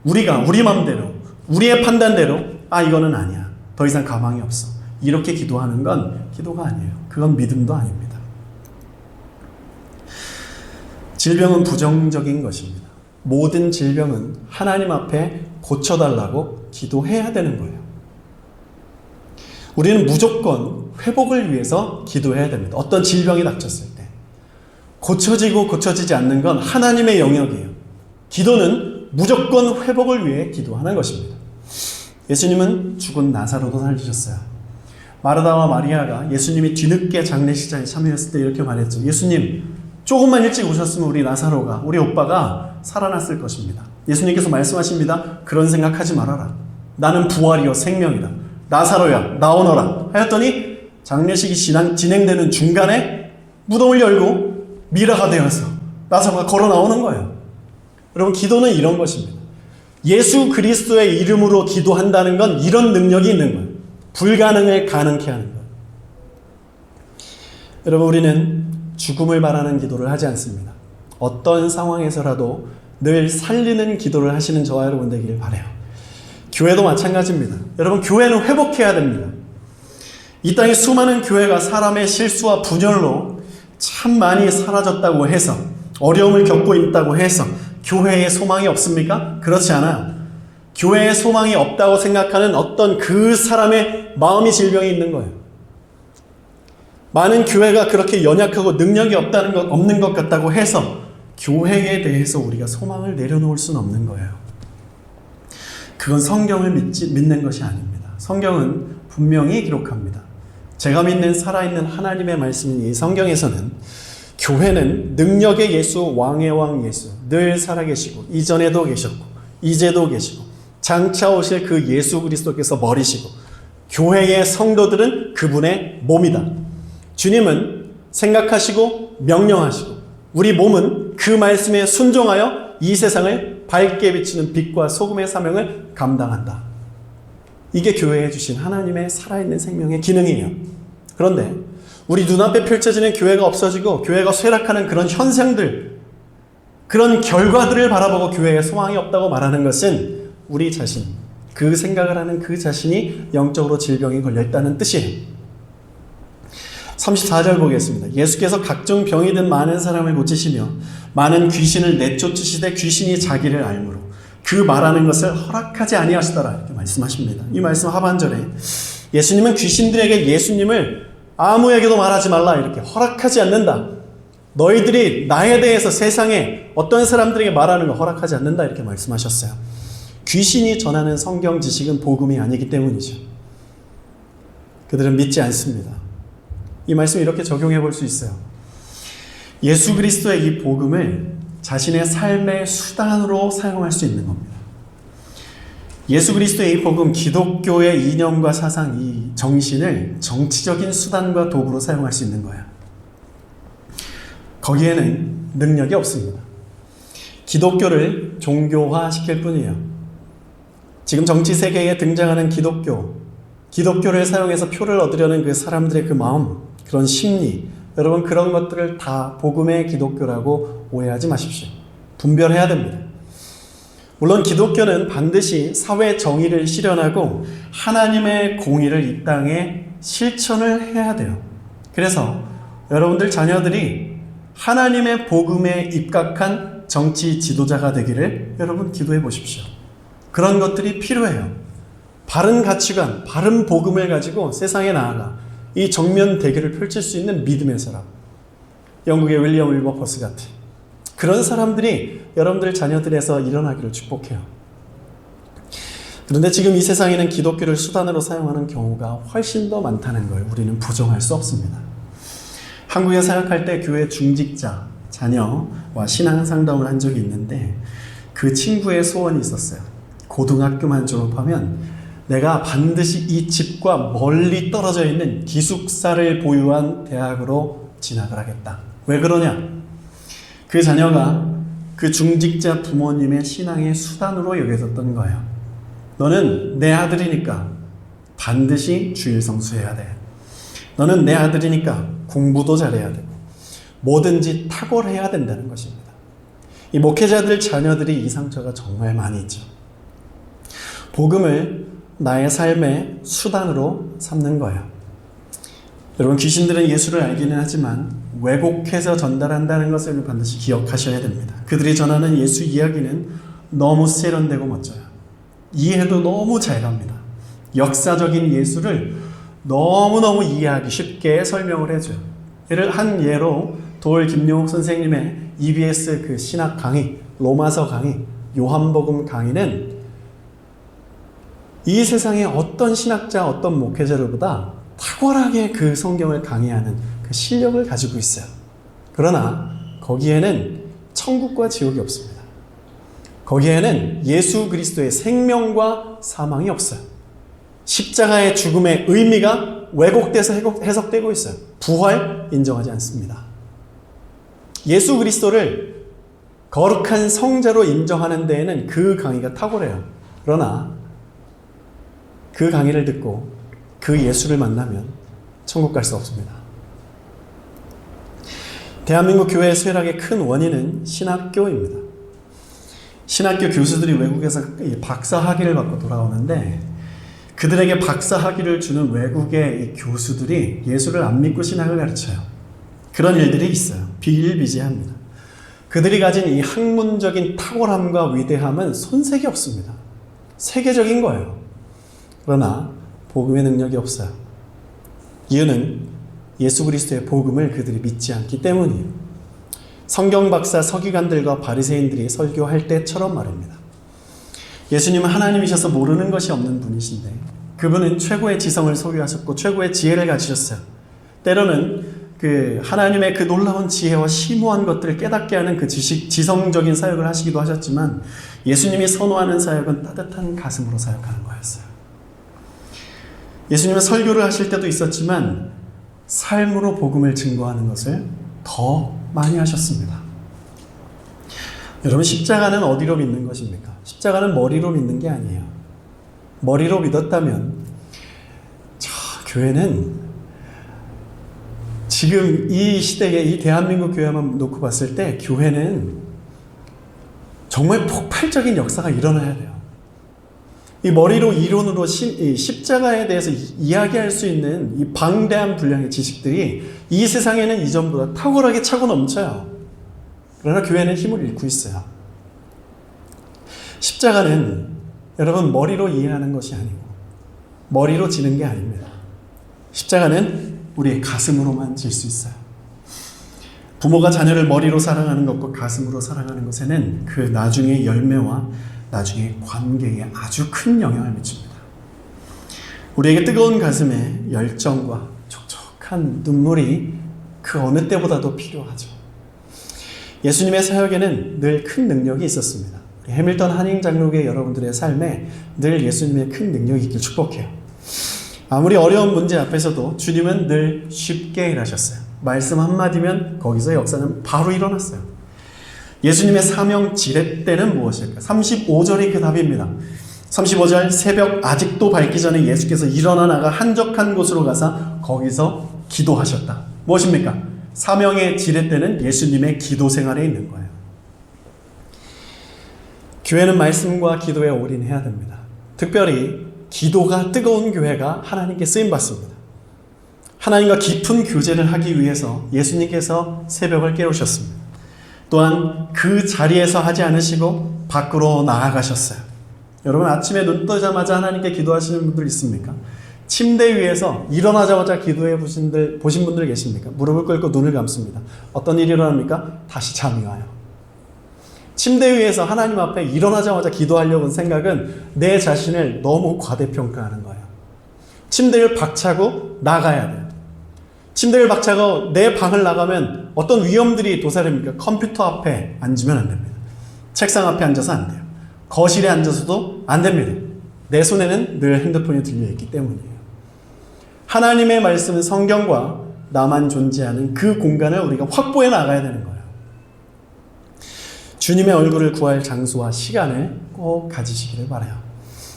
우리가 우리 마음대로 우리의 판단대로 이거는 아니야. 더 이상 가망이 없어. 이렇게 기도하는 건 기도가 아니에요. 그건 믿음도 아닙니다. 질병은 부정적인 것입니다. 모든 질병은 하나님 앞에 고쳐달라고 기도해야 되는 거예요. 우리는 무조건 회복을 위해서 기도해야 됩니다. 어떤 질병이 닥쳤을 때. 고쳐지고 고쳐지지 않는 건 하나님의 영역이에요. 기도는 무조건 회복을 위해 기도하는 것입니다. 예수님은 죽은 나사로도 살리셨어요. 마르다와 마리아가 예수님이 뒤늦게 장례식장에 참여했을 때 이렇게 말했죠. 예수님, 조금만 일찍 오셨으면 우리 나사로가, 우리 오빠가 살아났을 것입니다. 예수님께서 말씀하십니다. 그런 생각하지 말아라. 나는 부활이요 생명이다. 나사로야 나오너라 하였더니 장례식이 진행되는 중간에 무덤을 열고 미라가 되어서 나사로가 걸어 나오는 거예요. 여러분, 기도는 이런 것입니다. 예수 그리스도의 이름으로 기도한다는 건 이런 능력이 있는 거예요. 불가능을 가능케 하는 거예요. 여러분, 우리는 죽음을 바라는 기도를 하지 않습니다. 어떤 상황에서라도 늘 살리는 기도를 하시는 저와 여러분 되기를 바라요. 교회도 마찬가지입니다. 여러분, 교회는 회복해야 됩니다. 이 땅에 수많은 교회가 사람의 실수와 분열로 참 많이 사라졌다고 해서, 어려움을 겪고 있다고 해서 교회에 소망이 없습니까? 그렇지 않아요. 교회에 소망이 없다고 생각하는 어떤 그 사람의 마음이 질병이 있는 거예요. 많은 교회가 그렇게 연약하고 능력이 없는 것 같다고 해서 교회에 대해서 우리가 소망을 내려놓을 수는 없는 거예요. 그건 성경을 믿는 것이 아닙니다. 성경은 분명히 기록합니다. 제가 믿는 살아있는 하나님의 말씀인 이 성경에서는 교회는 능력의 예수, 왕의 왕 예수, 늘 살아계시고 이전에도 계셨고 이제도 계시고 장차 오실 그 예수 그리스도께서 머리시고 교회의 성도들은 그분의 몸이다. 주님은 생각하시고 명령하시고 우리 몸은 그 말씀에 순종하여 이 세상을 밝게 비추는 빛과 소금의 사명을 감당한다. 이게 교회에 주신 하나님의 살아있는 생명의 기능이에요. 그런데 우리 눈앞에 펼쳐지는 교회가 없어지고 교회가 쇠락하는 그런 현상들, 그런 결과들을 바라보고 교회에 소망이 없다고 말하는 것은 우리 자신, 그 생각을 하는 그 자신이 영적으로 질병이 걸려있다는 뜻이에요. 34절 보겠습니다. 예수께서 각종 병이 든 많은 사람을 고치시며 많은 귀신을 내쫓으시되 귀신이 자기를 알므로 그 말하는 것을 허락하지 아니하시더라 이렇게 말씀하십니다. 이 말씀 하반절에 예수님은 귀신들에게 예수님을 아무에게도 말하지 말라 이렇게 허락하지 않는다. 너희들이 나에 대해서 세상에 어떤 사람들에게 말하는 걸 허락하지 않는다 이렇게 말씀하셨어요. 귀신이 전하는 성경 지식은 복음이 아니기 때문이죠. 그들은 믿지 않습니다. 이 말씀을 이렇게 적용해 볼 수 있어요. 예수 그리스도의 이 복음을 자신의 삶의 수단으로 사용할 수 있는 겁니다. 예수 그리스도의 이 복음, 기독교의 이념과 사상, 이 정신을 정치적인 수단과 도구로 사용할 수 있는 거예요. 거기에는 능력이 없습니다. 기독교를 종교화시킬 뿐이에요. 지금 정치 세계에 등장하는 기독교를 사용해서 표를 얻으려는 그 사람들의 그 마음, 그런 심리, 여러분 그런 것들을 다 복음의 기독교라고 오해하지 마십시오. 분별해야 됩니다. 물론 기독교는 반드시 사회 정의를 실현하고 하나님의 공의를 이 땅에 실천을 해야 돼요. 그래서 여러분들 자녀들이 하나님의 복음에 입각한 정치 지도자가 되기를 여러분 기도해 보십시오. 그런 것들이 필요해요. 바른 가치관, 바른 복음을 가지고 세상에 나아가 이 정면 대결을 펼칠 수 있는 믿음의 사람. 영국의 윌리엄 윌버퍼스 같은 그런 사람들이 여러분들 자녀들에서 일어나기를 축복해요. 그런데 지금 이 세상에는 기독교를 수단으로 사용하는 경우가 훨씬 더 많다는 걸 우리는 부정할 수 없습니다. 한국에 사역할 때 교회 중직자, 자녀와 신앙 상담을 한 적이 있는데 그 친구의 소원이 있었어요. 고등학교만 졸업하면 내가 반드시 이 집과 멀리 떨어져 있는 기숙사를 보유한 대학으로 진학을 하겠다. 왜 그러냐? 그 자녀가 그 중직자 부모님의 신앙의 수단으로 여겨졌던 거예요. 너는 내 아들이니까 반드시 주일 성수해야 돼. 너는 내 아들이니까 공부도 잘해야 되고 뭐든지 탁월해야 된다는 것입니다. 이 목회자들 자녀들이 이 상처가 정말 많이 있죠. 복음을 나의 삶의 수단으로 삼는 거예요. 여러분, 귀신들은 예수를 알기는 하지만 왜곡해서 전달한다는 것을 반드시 기억하셔야 됩니다. 그들이 전하는 예수 이야기는 너무 세련되고 멋져요. 이해도 너무 잘 갑니다. 역사적인 예수를 너무너무 이해하기 쉽게 설명을 해줘요. 한 예로 도올 김용욱 선생님의 EBS 그 신학 강의, 로마서 강의, 요한복음 강의는 이 세상의 어떤 신학자, 어떤 목회자들보다 탁월하게 그 성경을 강의하는 그 실력을 가지고 있어요. 그러나 거기에는 천국과 지옥이 없습니다. 거기에는 예수 그리스도의 생명과 사망이 없어요. 십자가의 죽음의 의미가 왜곡돼서 해석되고 있어요. 부활 인정하지 않습니다. 예수 그리스도를 거룩한 성자로 인정하는 데에는 그 강의가 탁월해요. 그러나 그 강의를 듣고 그 예수를 만나면 천국 갈 수 없습니다. 대한민국 교회의 쇠락의 큰 원인은 신학교입니다. 신학교 교수들이 외국에서 박사 학위를 받고 돌아오는데 그들에게 박사 학위를 주는 외국의 이 교수들이 예수를 안 믿고 신학을 가르쳐요. 그런 일들이 있어요. 비일비재합니다. 그들이 가진 이 학문적인 탁월함과 위대함은 손색이 없습니다. 세계적인 거예요. 그러나 복음의 능력이 없어요. 이유는 예수 그리스도의 복음을 그들이 믿지 않기 때문이에요. 성경 박사 서기관들과 바리새인들이 설교할 때처럼 말입니다. 예수님은 하나님이셔서 모르는 것이 없는 분이신데 그분은 최고의 지성을 소유하셨고 최고의 지혜를 가지셨어요. 때로는 그 하나님의 그 놀라운 지혜와 심오한 것들을 깨닫게 하는 그 지성적인 사역을 하시기도 하셨지만 예수님이 선호하는 사역은 따뜻한 가슴으로 사역하는 거였어요. 예수님은 설교를 하실 때도 있었지만 삶으로 복음을 증거하는 것을 더 많이 하셨습니다. 여러분, 십자가는 어디로 믿는 것입니까? 십자가는 머리로 믿는 게 아니에요. 머리로 믿었다면 교회는 지금 이 시대에 이 대한민국 교회만 놓고 봤을 때 교회는 정말 폭발적인 역사가 일어나야 돼요. 이 머리로 이론으로 십자가에 대해서 이야기할 수 있는 이 방대한 분량의 지식들이 이 세상에는 이전보다 탁월하게 차고 넘쳐요. 그러나 교회는 힘을 잃고 있어요. 십자가는 여러분 머리로 이해하는 것이 아니고 머리로 지는 게 아닙니다. 십자가는 우리의 가슴으로만 질 수 있어요. 부모가 자녀를 머리로 사랑하는 것과 가슴으로 사랑하는 것에는 그 나중의 열매와 나중에 관계에 아주 큰 영향을 미칩니다. 우리에게 뜨거운 가슴에 열정과 촉촉한 눈물이 그 어느 때보다도 필요하죠. 예수님의 사역에는 늘 큰 능력이 있었습니다. 우리 해밀턴 한인 장로교회 여러분들의 삶에 늘 예수님의 큰 능력이 있길 축복해요. 아무리 어려운 문제 앞에서도 주님은 늘 쉽게 일하셨어요. 말씀 한마디면 거기서 역사는 바로 일어났어요. 예수님의 사명 지렛대는 무엇일까? 35절이 그 답입니다. 35절, 새벽 아직도 밝기 전에 예수께서 일어나 나가 한적한 곳으로 가서 거기서 기도하셨다. 무엇입니까? 사명의 지렛대는 예수님의 기도 생활에 있는 거예요. 교회는 말씀과 기도에 올인해야 됩니다. 특별히 기도가 뜨거운 교회가 하나님께 쓰임받습니다. 하나님과 깊은 교제를 하기 위해서 예수님께서 새벽을 깨우셨습니다. 또한 그 자리에서 하지 않으시고 밖으로 나아가셨어요. 여러분 아침에 눈 뜨자마자 하나님께 기도하시는 분들 있습니까? 침대 위에서 일어나자마자 기도해 보신 분들 계십니까? 무릎을 꿇고 눈을 감습니다. 어떤 일이 일어납니까? 다시 잠이 와요. 침대 위에서 하나님 앞에 일어나자마자 기도하려고 하는 생각은 내 자신을 너무 과대평가하는 거예요. 침대를 박차고 나가야 돼요. 침대를 박차고 내 방을 나가면 어떤 위험들이 도사립니까? 컴퓨터 앞에 앉으면 안 됩니다. 책상 앞에 앉아서 안 돼요. 거실에 앉아서도 안 됩니다. 내 손에는 늘 핸드폰이 들려있기 때문이에요. 하나님의 말씀은 성경과 나만 존재하는 그 공간을 우리가 확보해 나가야 되는 거예요. 주님의 얼굴을 구할 장소와 시간을 꼭 가지시기를 바라요.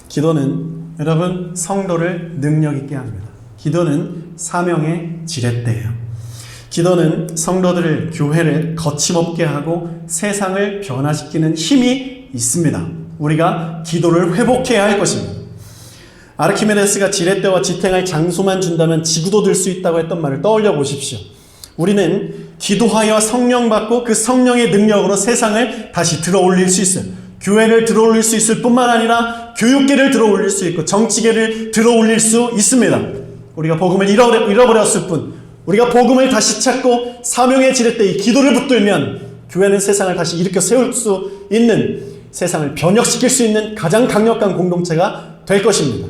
기도는 여러분 성도를 능력 있게 합니다. 기도는 사명의 지렛대예요. 기도는 성도들을, 교회를 거침없게 하고 세상을 변화시키는 힘이 있습니다. 우리가 기도를 회복해야 할 것입니다. 아르키메데스가 지렛대와 지탱할 장소만 준다면 지구도 들 수 있다고 했던 말을 떠올려 보십시오. 우리는 기도하여 성령 받고 그 성령의 능력으로 세상을 다시 들어올릴 수 있어요. 교회를 들어올릴 수 있을 뿐만 아니라 교육계를 들어올릴 수 있고 정치계를 들어올릴 수 있습니다. 우리가 복음을 잃어버렸을 뿐, 우리가 복음을 다시 찾고 사명의 지렛대 이 기도를 붙들면 교회는 세상을 다시 일으켜 세울 수 있는, 세상을 변혁시킬 수 있는 가장 강력한 공동체가 될 것입니다.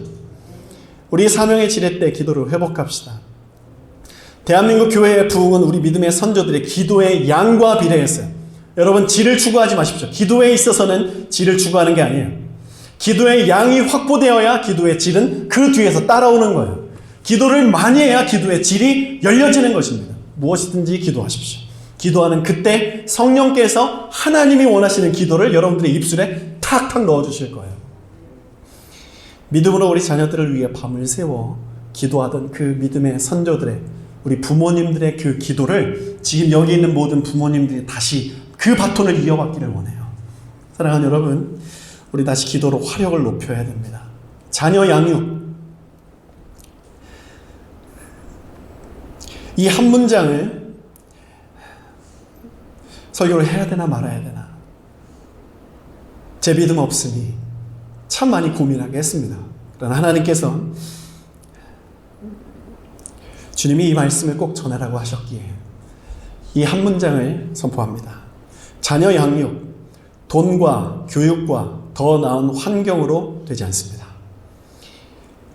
우리 사명의 지렛대 기도를 회복합시다. 대한민국 교회의 부흥은 우리 믿음의 선조들의 기도의 양과 비례했어요. 여러분 질을 추구하지 마십시오. 기도에 있어서는 질을 추구하는 게 아니에요. 기도의 양이 확보되어야 기도의 질은 그 뒤에서 따라오는 거예요. 기도를 많이 해야 기도의 질이 열려지는 것입니다. 무엇이든지 기도하십시오. 기도하는 그때 성령께서 하나님이 원하시는 기도를 여러분들의 입술에 탁탁 넣어주실 거예요. 믿음으로 우리 자녀들을 위해 밤을 새워 기도하던 그 믿음의 선조들의, 우리 부모님들의 그 기도를 지금 여기 있는 모든 부모님들이 다시 그 바톤을 이어받기를 원해요. 사랑하는 여러분, 우리 다시 기도로 화력을 높여야 됩니다. 자녀 양육, 이 한 문장을 설교를 해야 되나 말아야 되나 제 믿음 없으니 참 많이 고민하게 했습니다. 그러나 하나님께서 주님이 이 말씀을 꼭 전하라고 하셨기에 이 한 문장을 선포합니다. 자녀 양육, 돈과 교육과 더 나은 환경으로 되지 않습니다.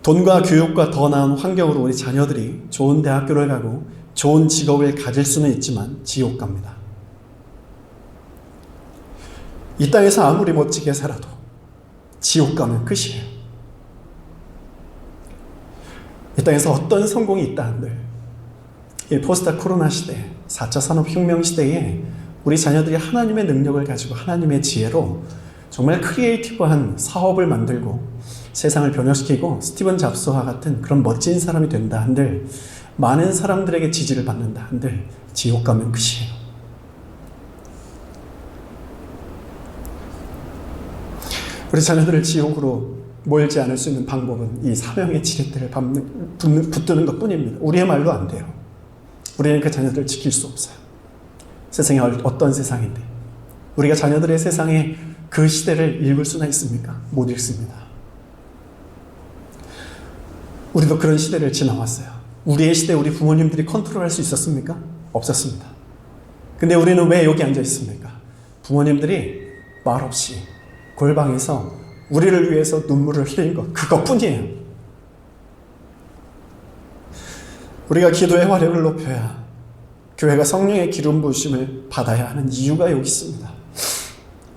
돈과 교육과 더 나은 환경으로 우리 자녀들이 좋은 대학교를 가고 좋은 직업을 가질 수는 있지만 지옥 갑니다. 이 땅에서 아무리 멋지게 살아도 지옥 가면 끝이에요. 이 땅에서 어떤 성공이 있다 한들 이 포스트 코로나 시대, 4차 산업혁명 시대에 우리 자녀들이 하나님의 능력을 가지고 하나님의 지혜로 정말 크리에이티브한 사업을 만들고 세상을 변화시키고 스티븐 잡스와 같은 그런 멋진 사람이 된다 한들, 많은 사람들에게 지지를 받는다 한들 지옥 가면 끝이에요. 우리 자녀들을 지옥으로 몰지 않을 수 있는 방법은 이 사명의 지렛대를 붙드는 것뿐입니다. 우리의 말로 안 돼요. 우리는 그 자녀들을 지킬 수 없어요. 세상이 어떤 세상인데 우리가 자녀들의 세상에 그 시대를 읽을 수나 있습니까? 못 읽습니다. 우리도 그런 시대를 지나왔어요. 우리의 시대 우리 부모님들이 컨트롤할 수 있었습니까? 없었습니다. 근데 우리는 왜 여기 앉아 있습니까? 부모님들이 말없이 골방에서 우리를 위해서 눈물을 흘린 것, 그것뿐이에요. 우리가 기도의 화력을 높여야 교회가 성령의 기름 부으심을 받아야 하는 이유가 여기 있습니다.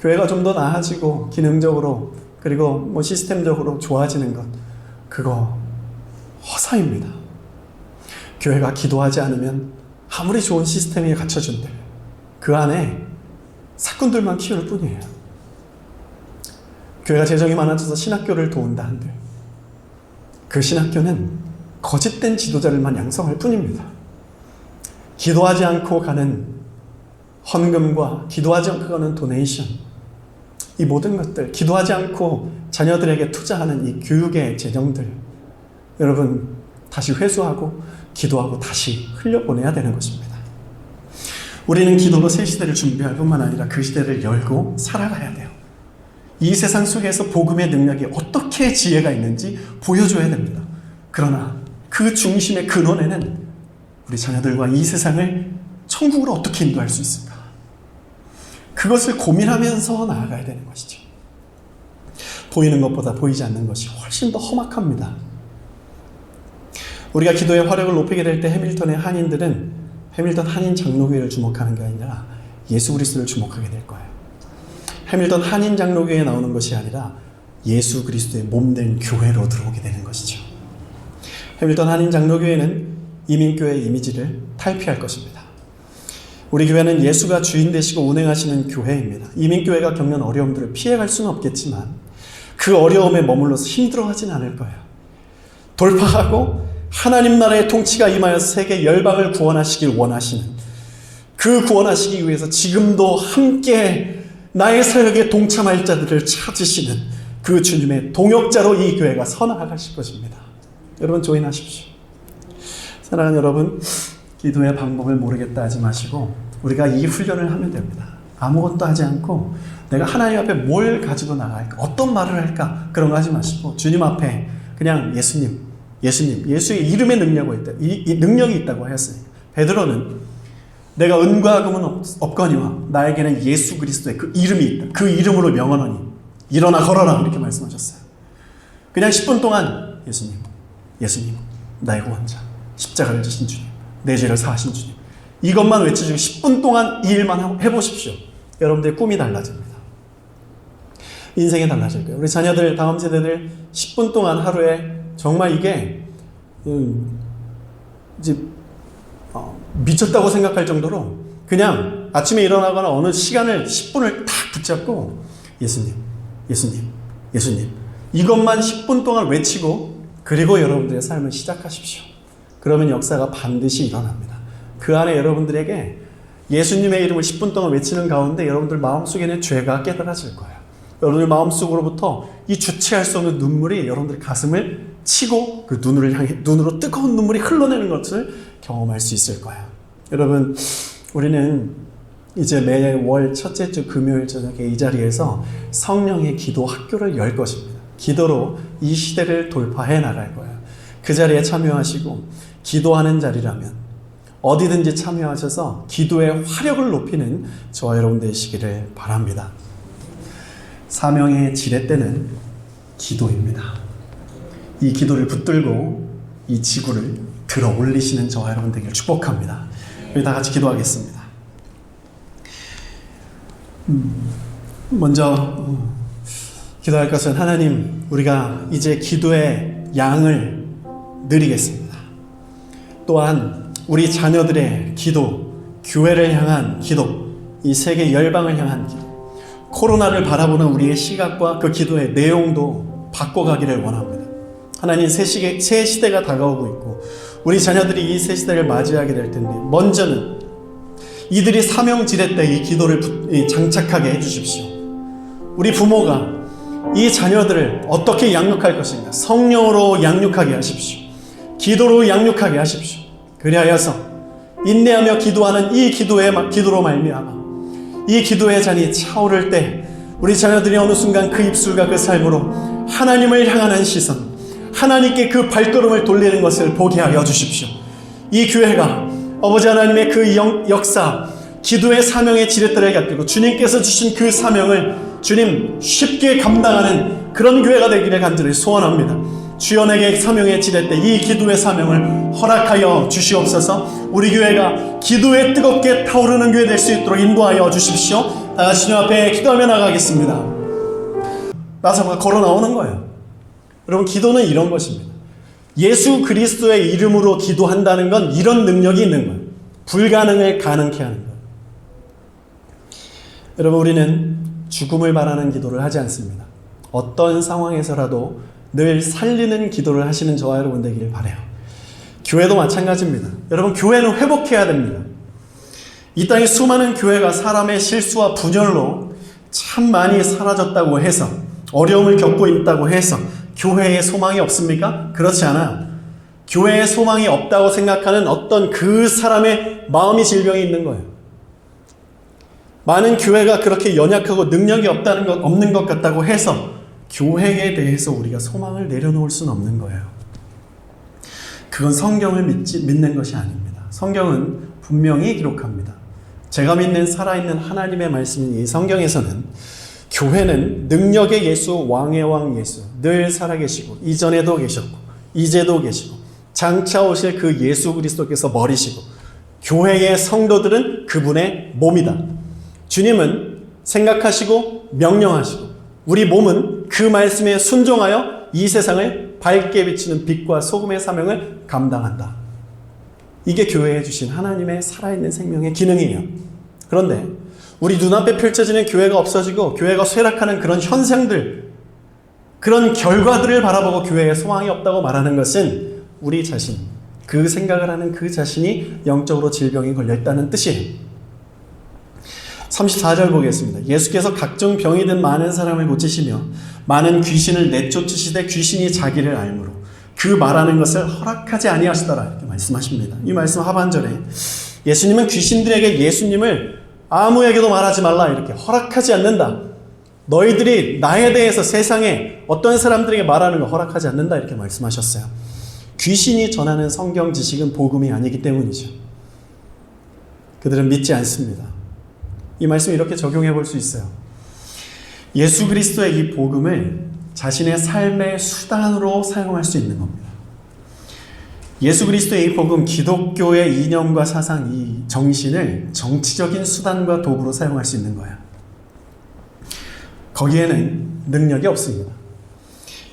교회가 좀 더 나아지고 기능적으로 그리고 시스템적으로 좋아지는 것, 그거 허사입니다. 교회가 기도하지 않으면 아무리 좋은 시스템이 갖춰진들 그 안에 사꾼들만 키울 뿐이에요. 교회가 재정이 많아져서 신학교를 도운다 한들 그 신학교는 거짓된 지도자들만 양성할 뿐입니다. 기도하지 않고 가는 헌금과 기도하지 않고 가는 도네이션, 이 모든 것들, 기도하지 않고 자녀들에게 투자하는 이 교육의 재정들, 여러분 다시 회수하고 기도하고 다시 흘려보내야 되는 것입니다. 우리는 기도로 새 시대를 준비할 뿐만 아니라 그 시대를 열고 살아가야 돼요. 이 세상 속에서 복음의 능력이 어떻게 지혜가 있는지 보여줘야 됩니다. 그러나 그 중심의 근원에는 우리 자녀들과 이 세상을 천국으로 어떻게 인도할 수 있을까? 그것을 고민하면서 나아가야 되는 것이죠. 보이는 것보다 보이지 않는 것이 훨씬 더 험악합니다. 우리가 기도의 화력을 높이게 될 때 해밀턴의 한인들은 해밀턴 한인 장로교회를 주목하는 게 아니라 예수 그리스도를 주목하게 될 거예요. 해밀턴 한인 장로교회에 나오는 것이 아니라 예수 그리스도의 몸된 교회로 들어오게 되는 것이죠. 해밀턴 한인 장로교회는 이민교회의 이미지를 탈피할 것입니다. 우리 교회는 예수가 주인 되시고 운행하시는 교회입니다. 이민교회가 겪는 어려움들을 피해갈 수는 없겠지만 그 어려움에 머물러서 힘들어하진 않을 거예요. 돌파하고 하나님 나라의 통치가 임하여 세계 열방을 구원하시길 원하시는, 그 구원하시기 위해서 지금도 함께 나의 사역에 동참할 자들을 찾으시는 그 주님의 동역자로 이 교회가 서나아가실 것입니다. 여러분 조인하십시오. 사랑하는 여러분, 기도의 방법을 모르겠다 하지 마시고 우리가 이 훈련을 하면 됩니다. 아무것도 하지 않고 내가 하나님 앞에 뭘 가지고 나갈까, 어떤 말을 할까, 그런 거 하지 마시고 주님 앞에 그냥 예수님, 예수의 이름의 능력이 있다고 하였으니, 베드로는 내가 은과 금은 없거니와 나에게는 예수 그리스도의 그 이름이 있다. 그 이름으로 명하노니 일어나 걸어라, 이렇게 말씀하셨어요. 그냥 10분 동안 예수님, 나의 구원자, 십자가를 지신 주님, 내 죄를 사하신 주님, 이것만 외쳐주고 10분 동안 이 일만 해보십시오. 여러분들의 꿈이 달라집니다. 인생이 달라질 거예요. 우리 자녀들, 다음 세대들 10분 동안 하루에 정말 이게 이제 미쳤다고 생각할 정도로 그냥 아침에 일어나거나 어느 시간을 10분을 딱 붙잡고 예수님 이것만 10분 동안 외치고 그리고 여러분들의 삶을 시작하십시오. 그러면 역사가 반드시 일어납니다. 그 안에 여러분들에게 예수님의 이름을 10분 동안 외치는 가운데 여러분들 마음속에는 죄가 깨달아질 거예요. 여러분들 마음속으로부터 이 주체할 수 없는 눈물이 여러분들 가슴을 치고 그 눈으로 뜨거운 눈물이 흘러내는 것을 경험할 수 있을 거예요. 여러분, 우리는 이제 매월 첫째 주 금요일 저녁에 이 자리에서 성령의 기도 학교를 열 것입니다. 기도로 이 시대를 돌파해 나갈 거예요. 그 자리에 참여하시고 기도하는 자리라면 어디든지 참여하셔서 기도의 화력을 높이는 저와 여러분 되시기를 바랍니다. 사명의 지렛대는 기도입니다. 이 기도를 붙들고 이 지구를 들어 올리시는 저와 여러분 되기를 축복합니다. 우리 다 같이 기도하겠습니다. 먼저 기도할 것은 하나님, 우리가 이제 기도의 양을 늘리겠습니다. 또한 우리 자녀들의 기도, 교회를 향한 기도, 이 세계 열방을 향한 기도, 코로나를 바라보는 우리의 시각과 그 기도의 내용도 바꿔가기를 원합니다. 하나님, 새 시대가 다가오고 있고 우리 자녀들이 이 새 시대를 맞이하게 될 텐데 먼저는 이들이 사명지렛대 이 기도를 장착하게 해주십시오. 우리 부모가 이 자녀들을 어떻게 양육할 것인가, 성령으로 양육하게 하십시오. 기도로 양육하게 하십시오. 그리하여서 인내하며 기도하는 이 기도로 말미암아 이 기도의 잔이 차오를 때 우리 자녀들이 어느 순간 그 입술과 그 삶으로 하나님을 향하는 시선, 하나님께 그 발걸음을 돌리는 것을 보게 하여 주십시오. 이 교회가 아버지 하나님의 그 역사, 기도의 사명의 지렛대를 갖고 주님께서 주신 그 사명을 주님 쉽게 감당하는 그런 교회가 되기를 간절히 소원합니다. 주여, 내게 사명의 지렛대, 이 기도의 사명을 허락하여 주시옵소서. 우리 교회가 기도에 뜨겁게 타오르는 교회 될 수 있도록 인도하여 주십시오. 다 같이 주님 앞에 기도하며 나가겠습니다. 나사가 걸어 나오는 거예요. 여러분, 기도는 이런 것입니다. 예수 그리스도의 이름으로 기도한다는 건 이런 능력이 있는 거예요. 불가능을 가능케 하는 거예요. 여러분, 우리는 죽음을 바라는 기도를 하지 않습니다. 어떤 상황에서라도 늘 살리는 기도를 하시는 저와 여러분 되기를 바라요. 교회도 마찬가지입니다. 여러분, 교회는 회복해야 됩니다. 이 땅에 수많은 교회가 사람의 실수와 분열로 참 많이 사라졌다고 해서, 어려움을 겪고 있다고 해서 교회에 소망이 없습니까? 그렇지 않아요. 교회에 소망이 없다고 생각하는 어떤 그 사람의 마음이 질병이 있는 거예요. 많은 교회가 그렇게 연약하고 능력이 없는 것 같다고 해서 교회에 대해서 우리가 소망을 내려놓을 수는 없는 거예요. 그건 성경을 믿는 것이 아닙니다. 성경은 분명히 기록합니다. 제가 믿는 살아있는 하나님의 말씀인 이 성경에서는 교회는 능력의 예수, 왕의 왕 예수, 늘 살아계시고 이전에도 계셨고 이제도 계시고 장차 오실 그 예수 그리스도께서 머리시고 교회의 성도들은 그분의 몸이다. 주님은 생각하시고 명령하시고 우리 몸은 그 말씀에 순종하여 이 세상을 밝게 비추는 빛과 소금의 사명을 감당한다. 이게 교회에 주신 하나님의 살아있는 생명의 기능이에요. 그런데 우리 눈앞에 펼쳐지는 교회가 없어지고 교회가 쇠락하는 그런 현상들, 그런 결과들을 바라보고 교회에 소망이 없다고 말하는 것은 우리 자신, 그 생각을 하는 그 자신이 영적으로 질병이 걸려있다는 뜻이에요. 34절 보겠습니다. 예수께서 각종 병이 든 많은 사람을 고치시며 많은 귀신을 내쫓으시되 귀신이 자기를 알므로 그 말하는 것을 허락하지 아니하시더라 이렇게 말씀하십니다. 이 말씀 하반절에 예수님은 귀신들에게 예수님을 아무에게도 말하지 말라 이렇게 허락하지 않는다. 너희들이 나에 대해서 세상에 어떤 사람들에게 말하는 거 허락하지 않는다 이렇게 말씀하셨어요. 귀신이 전하는 성경 지식은 복음이 아니기 때문이죠. 그들은 믿지 않습니다. 이 말씀을 이렇게 적용해 볼 수 있어요. 예수 그리스도의 이 복음을 자신의 삶의 수단으로 사용할 수 있는 겁니다. 예수 그리스도의 이 복음, 기독교의 이념과 사상, 이 정신을 정치적인 수단과 도구로 사용할 수 있는 거예요. 거기에는 능력이 없습니다.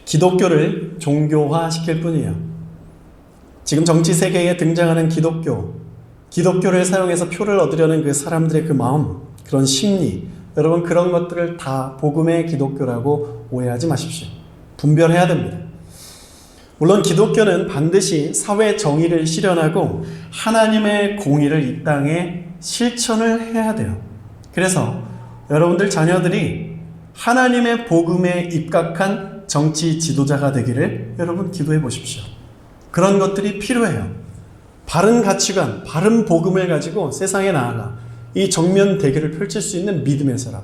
기독교를 종교화시킬 뿐이에요. 지금 정치 세계에 등장하는 기독교를 사용해서 표를 얻으려는 그 사람들의 그 마음, 그런 심리, 여러분 그런 것들을 다 복음의 기독교라고 오해하지 마십시오. 분별해야 됩니다. 물론 기독교는 반드시 사회 정의를 실현하고 하나님의 공의를 이 땅에 실천을 해야 돼요. 그래서 여러분들 자녀들이 하나님의 복음에 입각한 정치 지도자가 되기를 여러분 기도해 보십시오. 그런 것들이 필요해요. 바른 가치관, 바른 복음을 가지고 세상에 나아가 이 정면 대결을 펼칠 수 있는 믿음의 사람,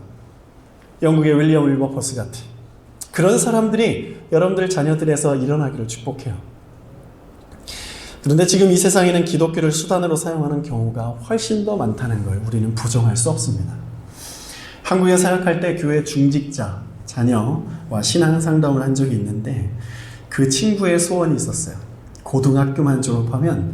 영국의 윌리엄 윌버포스 같은 그런 사람들이 여러분들 자녀들에서 일어나기를 축복해요. 그런데 지금 이 세상에는 기독교를 수단으로 사용하는 경우가 훨씬 더 많다는 걸 우리는 부정할 수 없습니다. 한국에 사역할 때 교회 중직자 자녀와 신앙 상담을 한 적이 있는데 그 친구의 소원이 있었어요. 고등학교만 졸업하면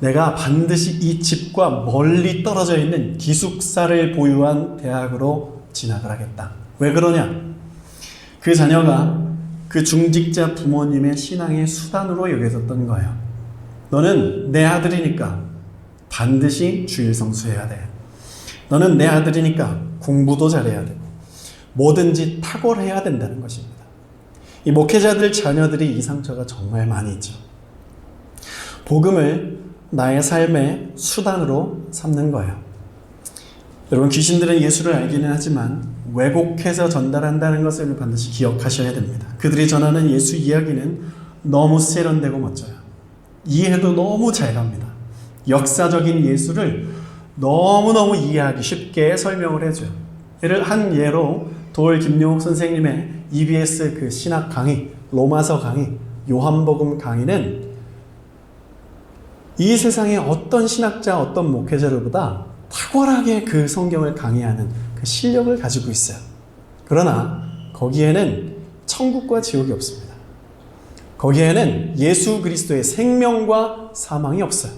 내가 반드시 이 집과 멀리 떨어져 있는 기숙사를 보유한 대학으로 진학을 하겠다. 왜 그러냐? 그 자녀가 그 중직자 부모님의 신앙의 수단으로 여겨졌던 거예요. 너는 내 아들이니까 반드시 주일 성수해야 돼. 너는 내 아들이니까 공부도 잘해야 되고 뭐든지 탁월해야 된다는 것입니다. 이 목회자들 자녀들이 이 상처가 정말 많이 있죠. 복음을 나의 삶의 수단으로 삼는 거예요. 여러분 귀신들은 예수를 알기는 하지만 왜곡해서 전달한다는 것을 반드시 기억하셔야 됩니다. 그들이 전하는 예수 이야기는 너무 세련되고 멋져요. 이해도 너무 잘 갑니다. 역사적인 예수를 너무너무 이해하기 쉽게 설명을 해줘요. 한 예로 도올 김용욱 선생님의 EBS 그 신학 강의, 로마서 강의, 요한복음 강의는 이 세상의 어떤 신학자, 어떤 목회자들보다 탁월하게 그 성경을 강의하는 그 실력을 가지고 있어요. 그러나 거기에는 천국과 지옥이 없습니다. 거기에는 예수 그리스도의 생명과 사망이 없어요.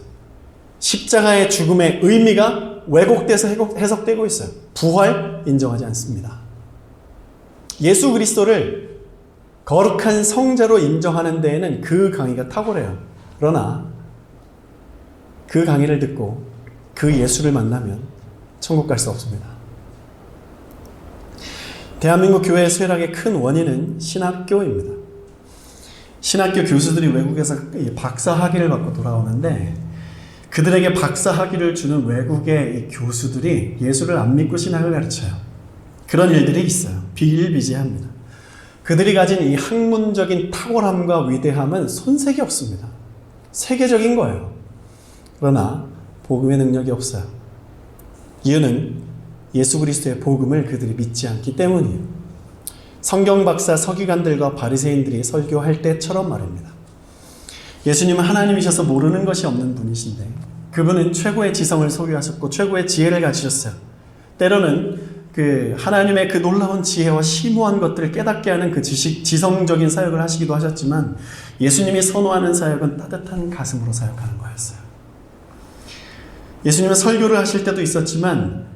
십자가의 죽음의 의미가 왜곡돼서 해석되고 있어요. 부활 인정하지 않습니다. 예수 그리스도를 거룩한 성자로 인정하는 데에는 그 강의가 탁월해요. 그러나 그 강의를 듣고 그 예수를 만나면 천국 갈 수 없습니다. 대한민국 교회의 쇠락의 큰 원인은 신학교입니다. 신학교 교수들이 외국에서 박사 학위를 받고 돌아오는데 그들에게 박사 학위를 주는 외국의 이 교수들이 예수를 안 믿고 신학을 가르쳐요. 그런 일들이 있어요. 비일비재합니다. 그들이 가진 이 학문적인 탁월함과 위대함은 손색이 없습니다. 세계적인 거예요. 그러나 복음의 능력이 없어요. 이유는 예수 그리스도의 복음을 그들이 믿지 않기 때문이에요. 성경 박사 서기관들과 바리새인들이 설교할 때처럼 말입니다. 예수님은 하나님이셔서 모르는 것이 없는 분이신데 그분은 최고의 지성을 소유하셨고 최고의 지혜를 가지셨어요. 때로는 하나님의 그 놀라운 지혜와 심오한 것들을 깨닫게 하는 그 지성적인 사역을 하시기도 하셨지만 예수님이 선호하는 사역은 따뜻한 가슴으로 사역하는 거였어요. 예수님은 설교를 하실 때도 있었지만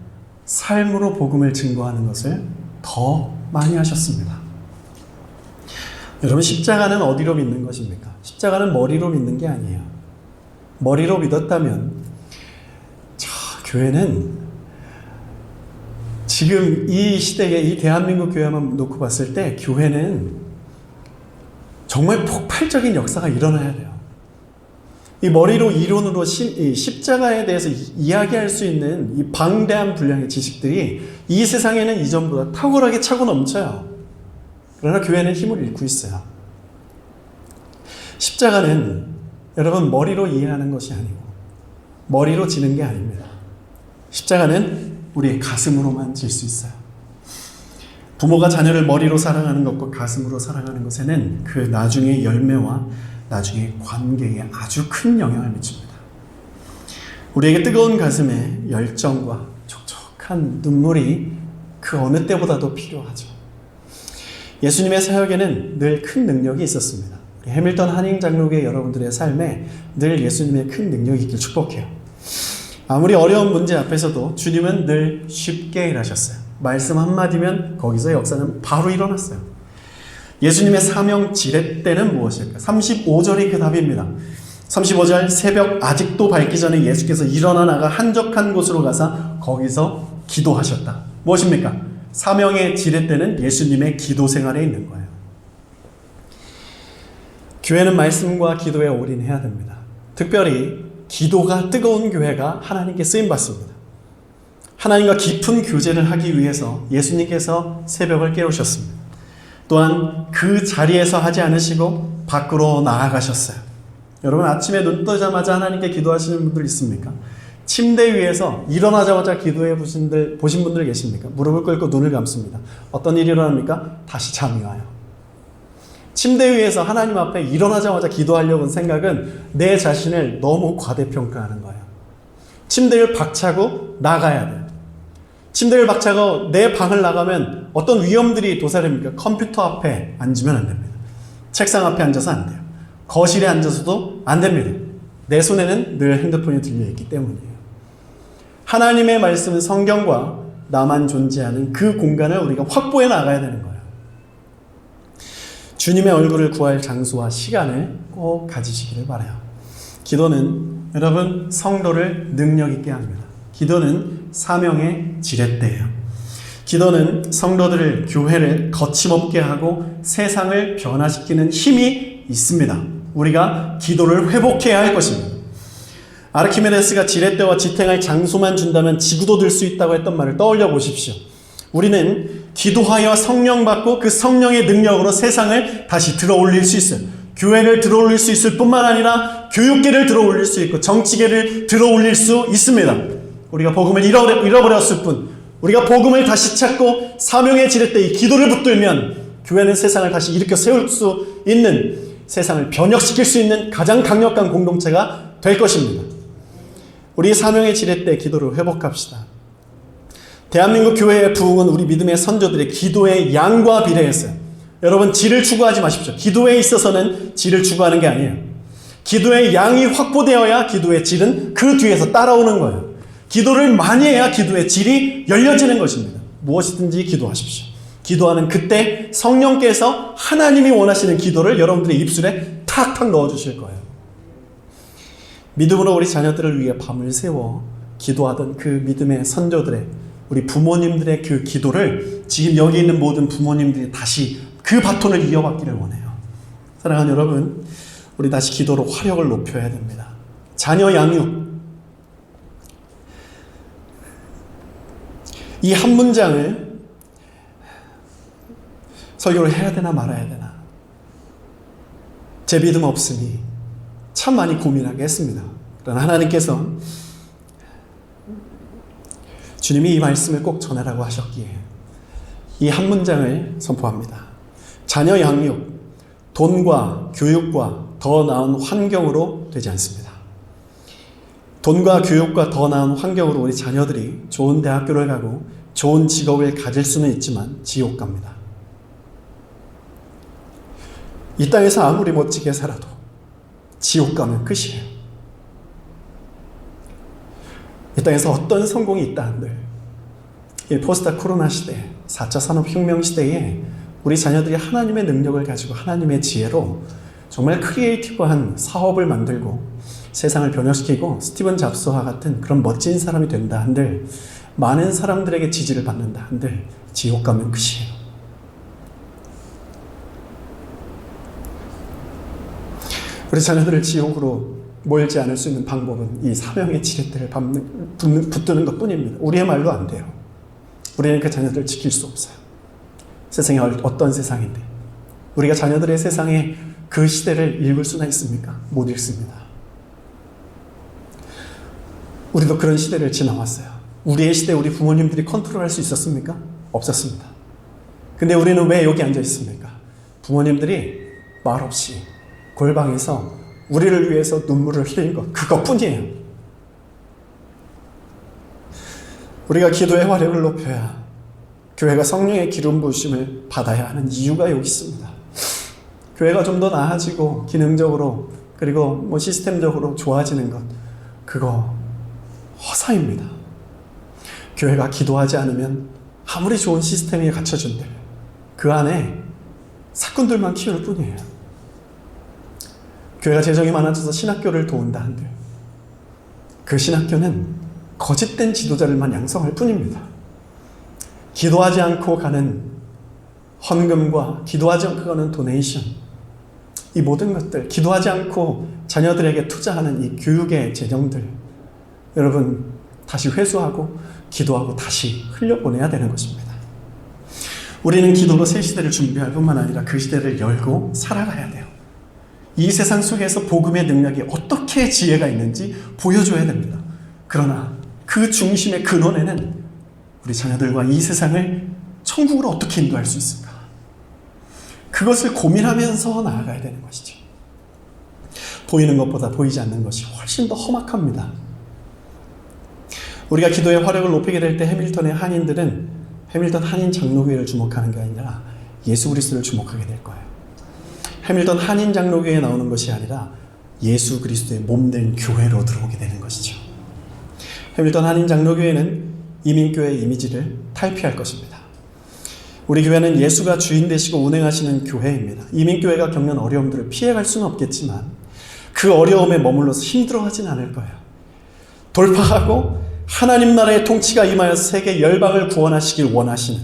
삶으로 복음을 증거하는 것을 더 많이 하셨습니다. 여러분, 십자가는 어디로 믿는 것입니까? 십자가는 머리로 믿는 게 아니에요. 머리로 믿었다면 교회는 지금 이 시대에 이 대한민국 교회만 놓고 봤을 때 교회는 정말 폭발적인 역사가 일어나야 돼요. 이 머리로 이론으로 이 십자가에 대해서 이야기할 수 있는 이 방대한 분량의 지식들이 이 세상에는 이전보다 탁월하게 차고 넘쳐요. 그러나 교회는 힘을 잃고 있어요. 십자가는 여러분 머리로 이해하는 것이 아니고 머리로 지는 게 아닙니다. 십자가는 우리의 가슴으로만 질 수 있어요. 부모가 자녀를 머리로 사랑하는 것과 가슴으로 사랑하는 것에는 그 나중의 열매와 나중에 관계에 아주 큰 영향을 미칩니다. 우리에게 뜨거운 가슴에 열정과 촉촉한 눈물이 그 어느 때보다도 필요하죠. 예수님의 사역에는 늘 큰 능력이 있었습니다. 우리 해밀턴 한인 장로교회 여러분들의 삶에 늘 예수님의 큰 능력이 있길 축복해요. 아무리 어려운 문제 앞에서도 주님은 늘 쉽게 일하셨어요. 말씀 한마디면 거기서 역사는 바로 일어났어요. 예수님의 사명 지렛대는 무엇일까? 35절이 그 답입니다. 35절 새벽 아직도 밝기 전에 예수께서 일어나 나가 한적한 곳으로 가서 거기서 기도하셨다. 무엇입니까? 사명의 지렛대는 예수님의 기도 생활에 있는 거예요. 교회는 말씀과 기도에 올인해야 됩니다. 특별히 기도가 뜨거운 교회가 하나님께 쓰임받습니다. 하나님과 깊은 교제를 하기 위해서 예수님께서 새벽을 깨우셨습니다. 또한 그 자리에서 하지 않으시고 밖으로 나아가셨어요. 여러분, 아침에 눈 뜨자마자 하나님께 기도하시는 분들 있습니까? 침대 위에서 일어나자마자 기도해 보신 분들 계십니까? 무릎을 꿇고 눈을 감습니다. 어떤 일이 일어납니까? 다시 잠이 와요. 침대 위에서 하나님 앞에 일어나자마자 기도하려고 하는 생각은 내 자신을 너무 과대평가하는 거예요. 침대를 박차고 나가야 돼요. 침대를 박차고 내 방을 나가면 어떤 위험들이 도사립니까? 컴퓨터 앞에 앉으면 안 됩니다. 책상 앞에 앉아서 안 돼요. 거실에 앉아서도 안 됩니다. 내 손에는 늘 핸드폰이 들려있기 때문이에요. 하나님의 말씀은 성경과 나만 존재하는 그 공간을 우리가 확보해 나가야 되는 거예요. 주님의 얼굴을 구할 장소와 시간을 꼭 가지시기를 바라요. 기도는 여러분 성도를 능력 있게 합니다. 기도는 사명의 지렛대예요. 기도는 성도들을, 교회를 거침없게 하고 세상을 변화시키는 힘이 있습니다. 우리가 기도를 회복해야 할 것입니다. 아르키메데스가 지렛대와 지탱할 장소만 준다면 지구도 들 수 있다고 했던 말을 떠올려 보십시오. 우리는 기도하여 성령 받고 그 성령의 능력으로 세상을 다시 들어올릴 수 있어요. 교회를 들어올릴 수 있을 뿐만 아니라 교육계를 들어올릴 수 있고 정치계를 들어올릴 수 있습니다. 우리가 복음을 잃어버렸을 뿐, 우리가 복음을 다시 찾고 사명의 지렛대 이 기도를 붙들면 교회는 세상을 다시 일으켜 세울 수 있는, 세상을 변혁시킬 수 있는 가장 강력한 공동체가 될 것입니다. 우리 사명의 지렛대 기도를 회복합시다. 대한민국 교회의 부흥은 우리 믿음의 선조들의 기도의 양과 비례했어요. 여러분, 질을 추구하지 마십시오. 기도에 있어서는 질을 추구하는 게 아니에요. 기도의 양이 확보되어야 기도의 질은 그 뒤에서 따라오는 거예요. 기도를 많이 해야 기도의 질이 열려지는 것입니다. 무엇이든지 기도하십시오. 기도하는 그때 성령께서 하나님이 원하시는 기도를 여러분들의 입술에 탁탁 넣어주실 거예요. 믿음으로 우리 자녀들을 위해 밤을 새워 기도하던 그 믿음의 선조들의, 우리 부모님들의 그 기도를 지금 여기 있는 모든 부모님들이 다시 그 바톤을 이어받기를 원해요. 사랑하는 여러분, 우리 다시 기도로 화력을 높여야 됩니다. 자녀 양육, 이 한 문장을 설교를 해야 되나 말아야 되나, 제 믿음 없으니 참 많이 고민하게 했습니다. 그러나 하나님께서 주님이 이 말씀을 꼭 전하라고 하셨기에 이 한 문장을 선포합니다. 자녀 양육, 돈과 교육과 더 나은 환경으로 되지 않습니다. 돈과 교육과 더 나은 환경으로 우리 자녀들이 좋은 대학교를 가고 좋은 직업을 가질 수는 있지만 지옥 갑니다. 이 땅에서 아무리 멋지게 살아도 지옥 가면 끝이에요. 이 땅에서 어떤 성공이 있다 한들 이 포스트 코로나 시대, 4차 산업혁명 시대에 우리 자녀들이 하나님의 능력을 가지고 하나님의 지혜로 정말 크리에이티브한 사업을 만들고 세상을 변화시키고 스티븐 잡스와 같은 그런 멋진 사람이 된다 한들, 많은 사람들에게 지지를 받는다 한들 지옥 가면 끝이에요. 우리 자녀들을 지옥으로 몰지 않을 수 있는 방법은 이 사명의 지렛대를 붙드는 것뿐입니다. 우리의 말로 안 돼요. 우리는 그 자녀들을 지킬 수 없어요. 세상이 어떤 세상인데 우리가 자녀들의 세상에 그 시대를 읽을 수나 있습니까? 못 읽습니다. 우리도 그런 시대를 지나왔어요. 우리의 시대 우리 부모님들이 컨트롤할 수 있었습니까? 없었습니다. 근데 우리는 왜 여기 앉아 있습니까? 부모님들이 말없이 골방에서 우리를 위해서 눈물을 흘린 것, 그것뿐이에요. 우리가 기도의 화력을 높여야 교회가 성령의 기름 부으심을 받아야 하는 이유가 여기 있습니다. 교회가 좀 더 나아지고 기능적으로 그리고 시스템적으로 좋아지는 것, 그거 허사입니다. 교회가 기도하지 않으면 아무리 좋은 시스템이 갖춰진들 그 안에 사꾼들만 키울 뿐이에요. 교회가 재정이 많아져서 신학교를 도운다 한들 그 신학교는 거짓된 지도자들만 양성할 뿐입니다. 기도하지 않고 가는 헌금과 기도하지 않고 가는 도네이션, 이 모든 것들, 기도하지 않고 자녀들에게 투자하는 이 교육의 재정들, 여러분 다시 회수하고 기도하고 다시 흘려보내야 되는 것입니다. 우리는 기도로 새 시대를 준비할 뿐만 아니라 그 시대를 열고 살아가야 돼요. 이 세상 속에서 복음의 능력이 어떻게 지혜가 있는지 보여줘야 됩니다. 그러나 그 중심의 근원에는 우리 자녀들과 이 세상을 천국으로 어떻게 인도할 수 있을까? 그것을 고민하면서 나아가야 되는 것이죠. 보이는 것보다 보이지 않는 것이 훨씬 더 험악합니다. 우리가 기도의 화력을 높이게 될 때 해밀턴의 한인들은 해밀턴 한인 장로교회를 주목하는 게 아니라 예수 그리스도를 주목하게 될 거예요. 해밀턴 한인 장로교회에 나오는 것이 아니라 예수 그리스도의 몸된 교회로 들어오게 되는 것이죠. 해밀턴 한인 장로교회는 이민교회의 이미지를 탈피할 것입니다. 우리 교회는 예수가 주인 되시고 운행하시는 교회입니다. 이민교회가 겪는 어려움들을 피해갈 수는 없겠지만 그 어려움에 머물러서 힘들어하진 않을 거예요. 돌파하고 하나님 나라의 통치가 임하여서 세계 열방을 구원하시길 원하시는,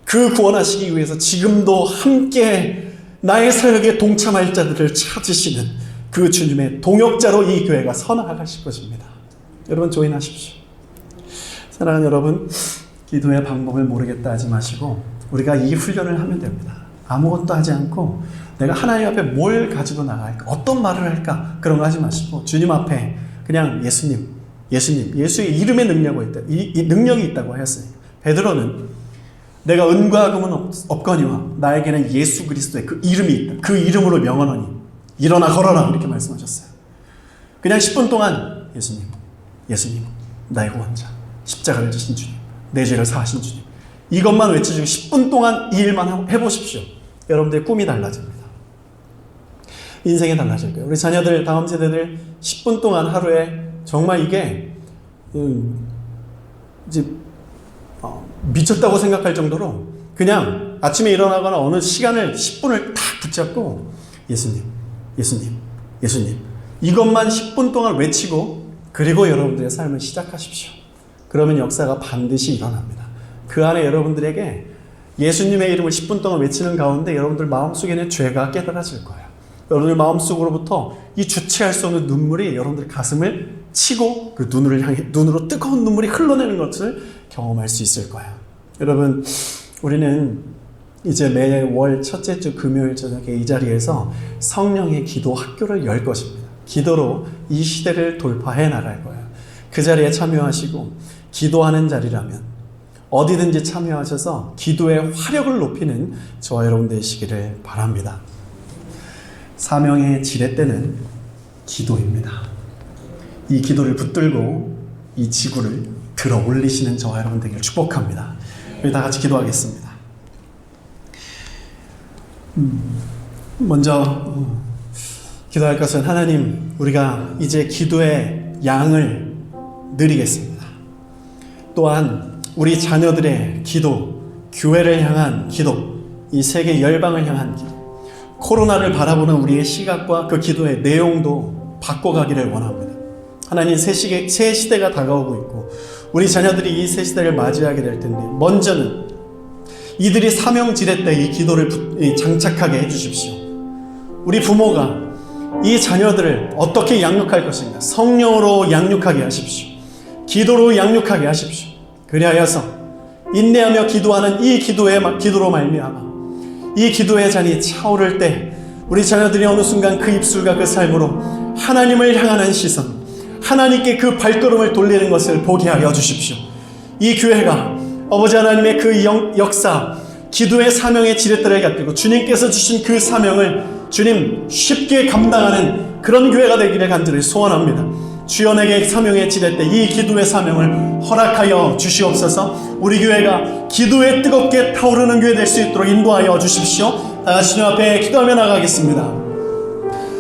그 구원하시기 위해서 지금도 함께 나의 사역에 동참할 자들을 찾으시는 그 주님의 동역자로 이 교회가 서나아가실 것입니다. 여러분 조인하십시오. 사랑하는 여러분, 기도의 방법을 모르겠다 하지 마시고 우리가 이 훈련을 하면 됩니다. 아무것도 하지 않고 내가 하나님 앞에 뭘 가지고 나갈까, 어떤 말을 할까, 그런 거 하지 마시고 주님 앞에 그냥 예수님, 예수의 이름의 능력이 있다, 이 능력이 있다고 하였으니, 베드로는 내가 은과 금은 없거니와 나에게는 예수 그리스도의 그 이름이 있다, 그 이름으로 명하노니 일어나 걸어라, 이렇게 말씀하셨어요. 그냥 10분 동안 예수님 나의 구원자, 십자가를 지신 주님, 내 죄를 사하신 주님, 이것만 외쳐주고 10분 동안 이 일만 해보십시오. 여러분들의 꿈이 달라집니다. 인생이 달라질 거예요. 우리 자녀들, 다음 세대들 10분 동안 하루에 정말 이게 이제 미쳤다고 생각할 정도로 그냥 아침에 일어나거나 어느 시간을 10분을 딱 붙잡고 예수님 이것만 10분 동안 외치고 그리고 여러분들의 삶을 시작하십시오. 그러면 역사가 반드시 일어납니다. 그 안에 여러분들에게 예수님의 이름을 10분 동안 외치는 가운데 여러분들 마음속에는 죄가 깨달아질 거예요. 여러분들 마음속으로부터 이 주체할 수 없는 눈물이 여러분들 가슴을 치고 그 눈으로 뜨거운 눈물이 흘러내는 것을 경험할 수 있을 거예요. 여러분, 우리는 이제 매월 첫째 주 금요일 저녁에 이 자리에서 성령의 기도 학교를 열 것입니다. 기도로 이 시대를 돌파해 나갈 거예요. 그 자리에 참여하시고 기도하는 자리라면 어디든지 참여하셔서 기도의 화력을 높이는 저와 여러분 되시기를 바랍니다. 사명의 지렛대는 기도입니다. 이 기도를 붙들고 이 지구를 들어 올리시는 저와 여러분 되기를 축복합니다. 우리 다 같이 기도하겠습니다. 먼저 기도할 것은 하나님, 우리가 이제 기도의 양을 늘리겠습니다. 또한 우리 자녀들의 기도, 교회를 향한 기도, 이 세계 열방을 향한 기도, 코로나를 바라보는 우리의 시각과 그 기도의 내용도 바꿔가기를 원합니다. 하나님, 새 시대가 다가오고 있고 우리 자녀들이 이 새 시대를 맞이하게 될 텐데, 먼저는 이들이 사명지렛대 이 기도를 장착하게 해주십시오. 우리 부모가 이 자녀들을 어떻게 양육할 것인가? 성령으로 양육하게 하십시오. 기도로 양육하게 하십시오. 그리하여서 인내하며 기도하는 이 기도로 말미암아 이 기도의 잔이 차오를 때 우리 자녀들이 어느 순간 그 입술과 그 삶으로 하나님을 향하는 시선, 하나님께 그 발걸음을 돌리는 것을 보게 하여 주십시오. 이 교회가 아버지 하나님의 그 역사, 기도의 사명의 지렛대를 갖고 주님께서 주신 그 사명을 주님 쉽게 감당하는 그런 교회가 되기를 간절히 소원합니다. 주여, 내게 사명의 지렛대, 이 기도의 사명을 허락하여 주시옵소서. 우리 교회가 기도에 뜨겁게 타오르는 교회 될 수 있도록 인도하여 주십시오. 다 같이 주님 앞에 기도하며 나가겠습니다.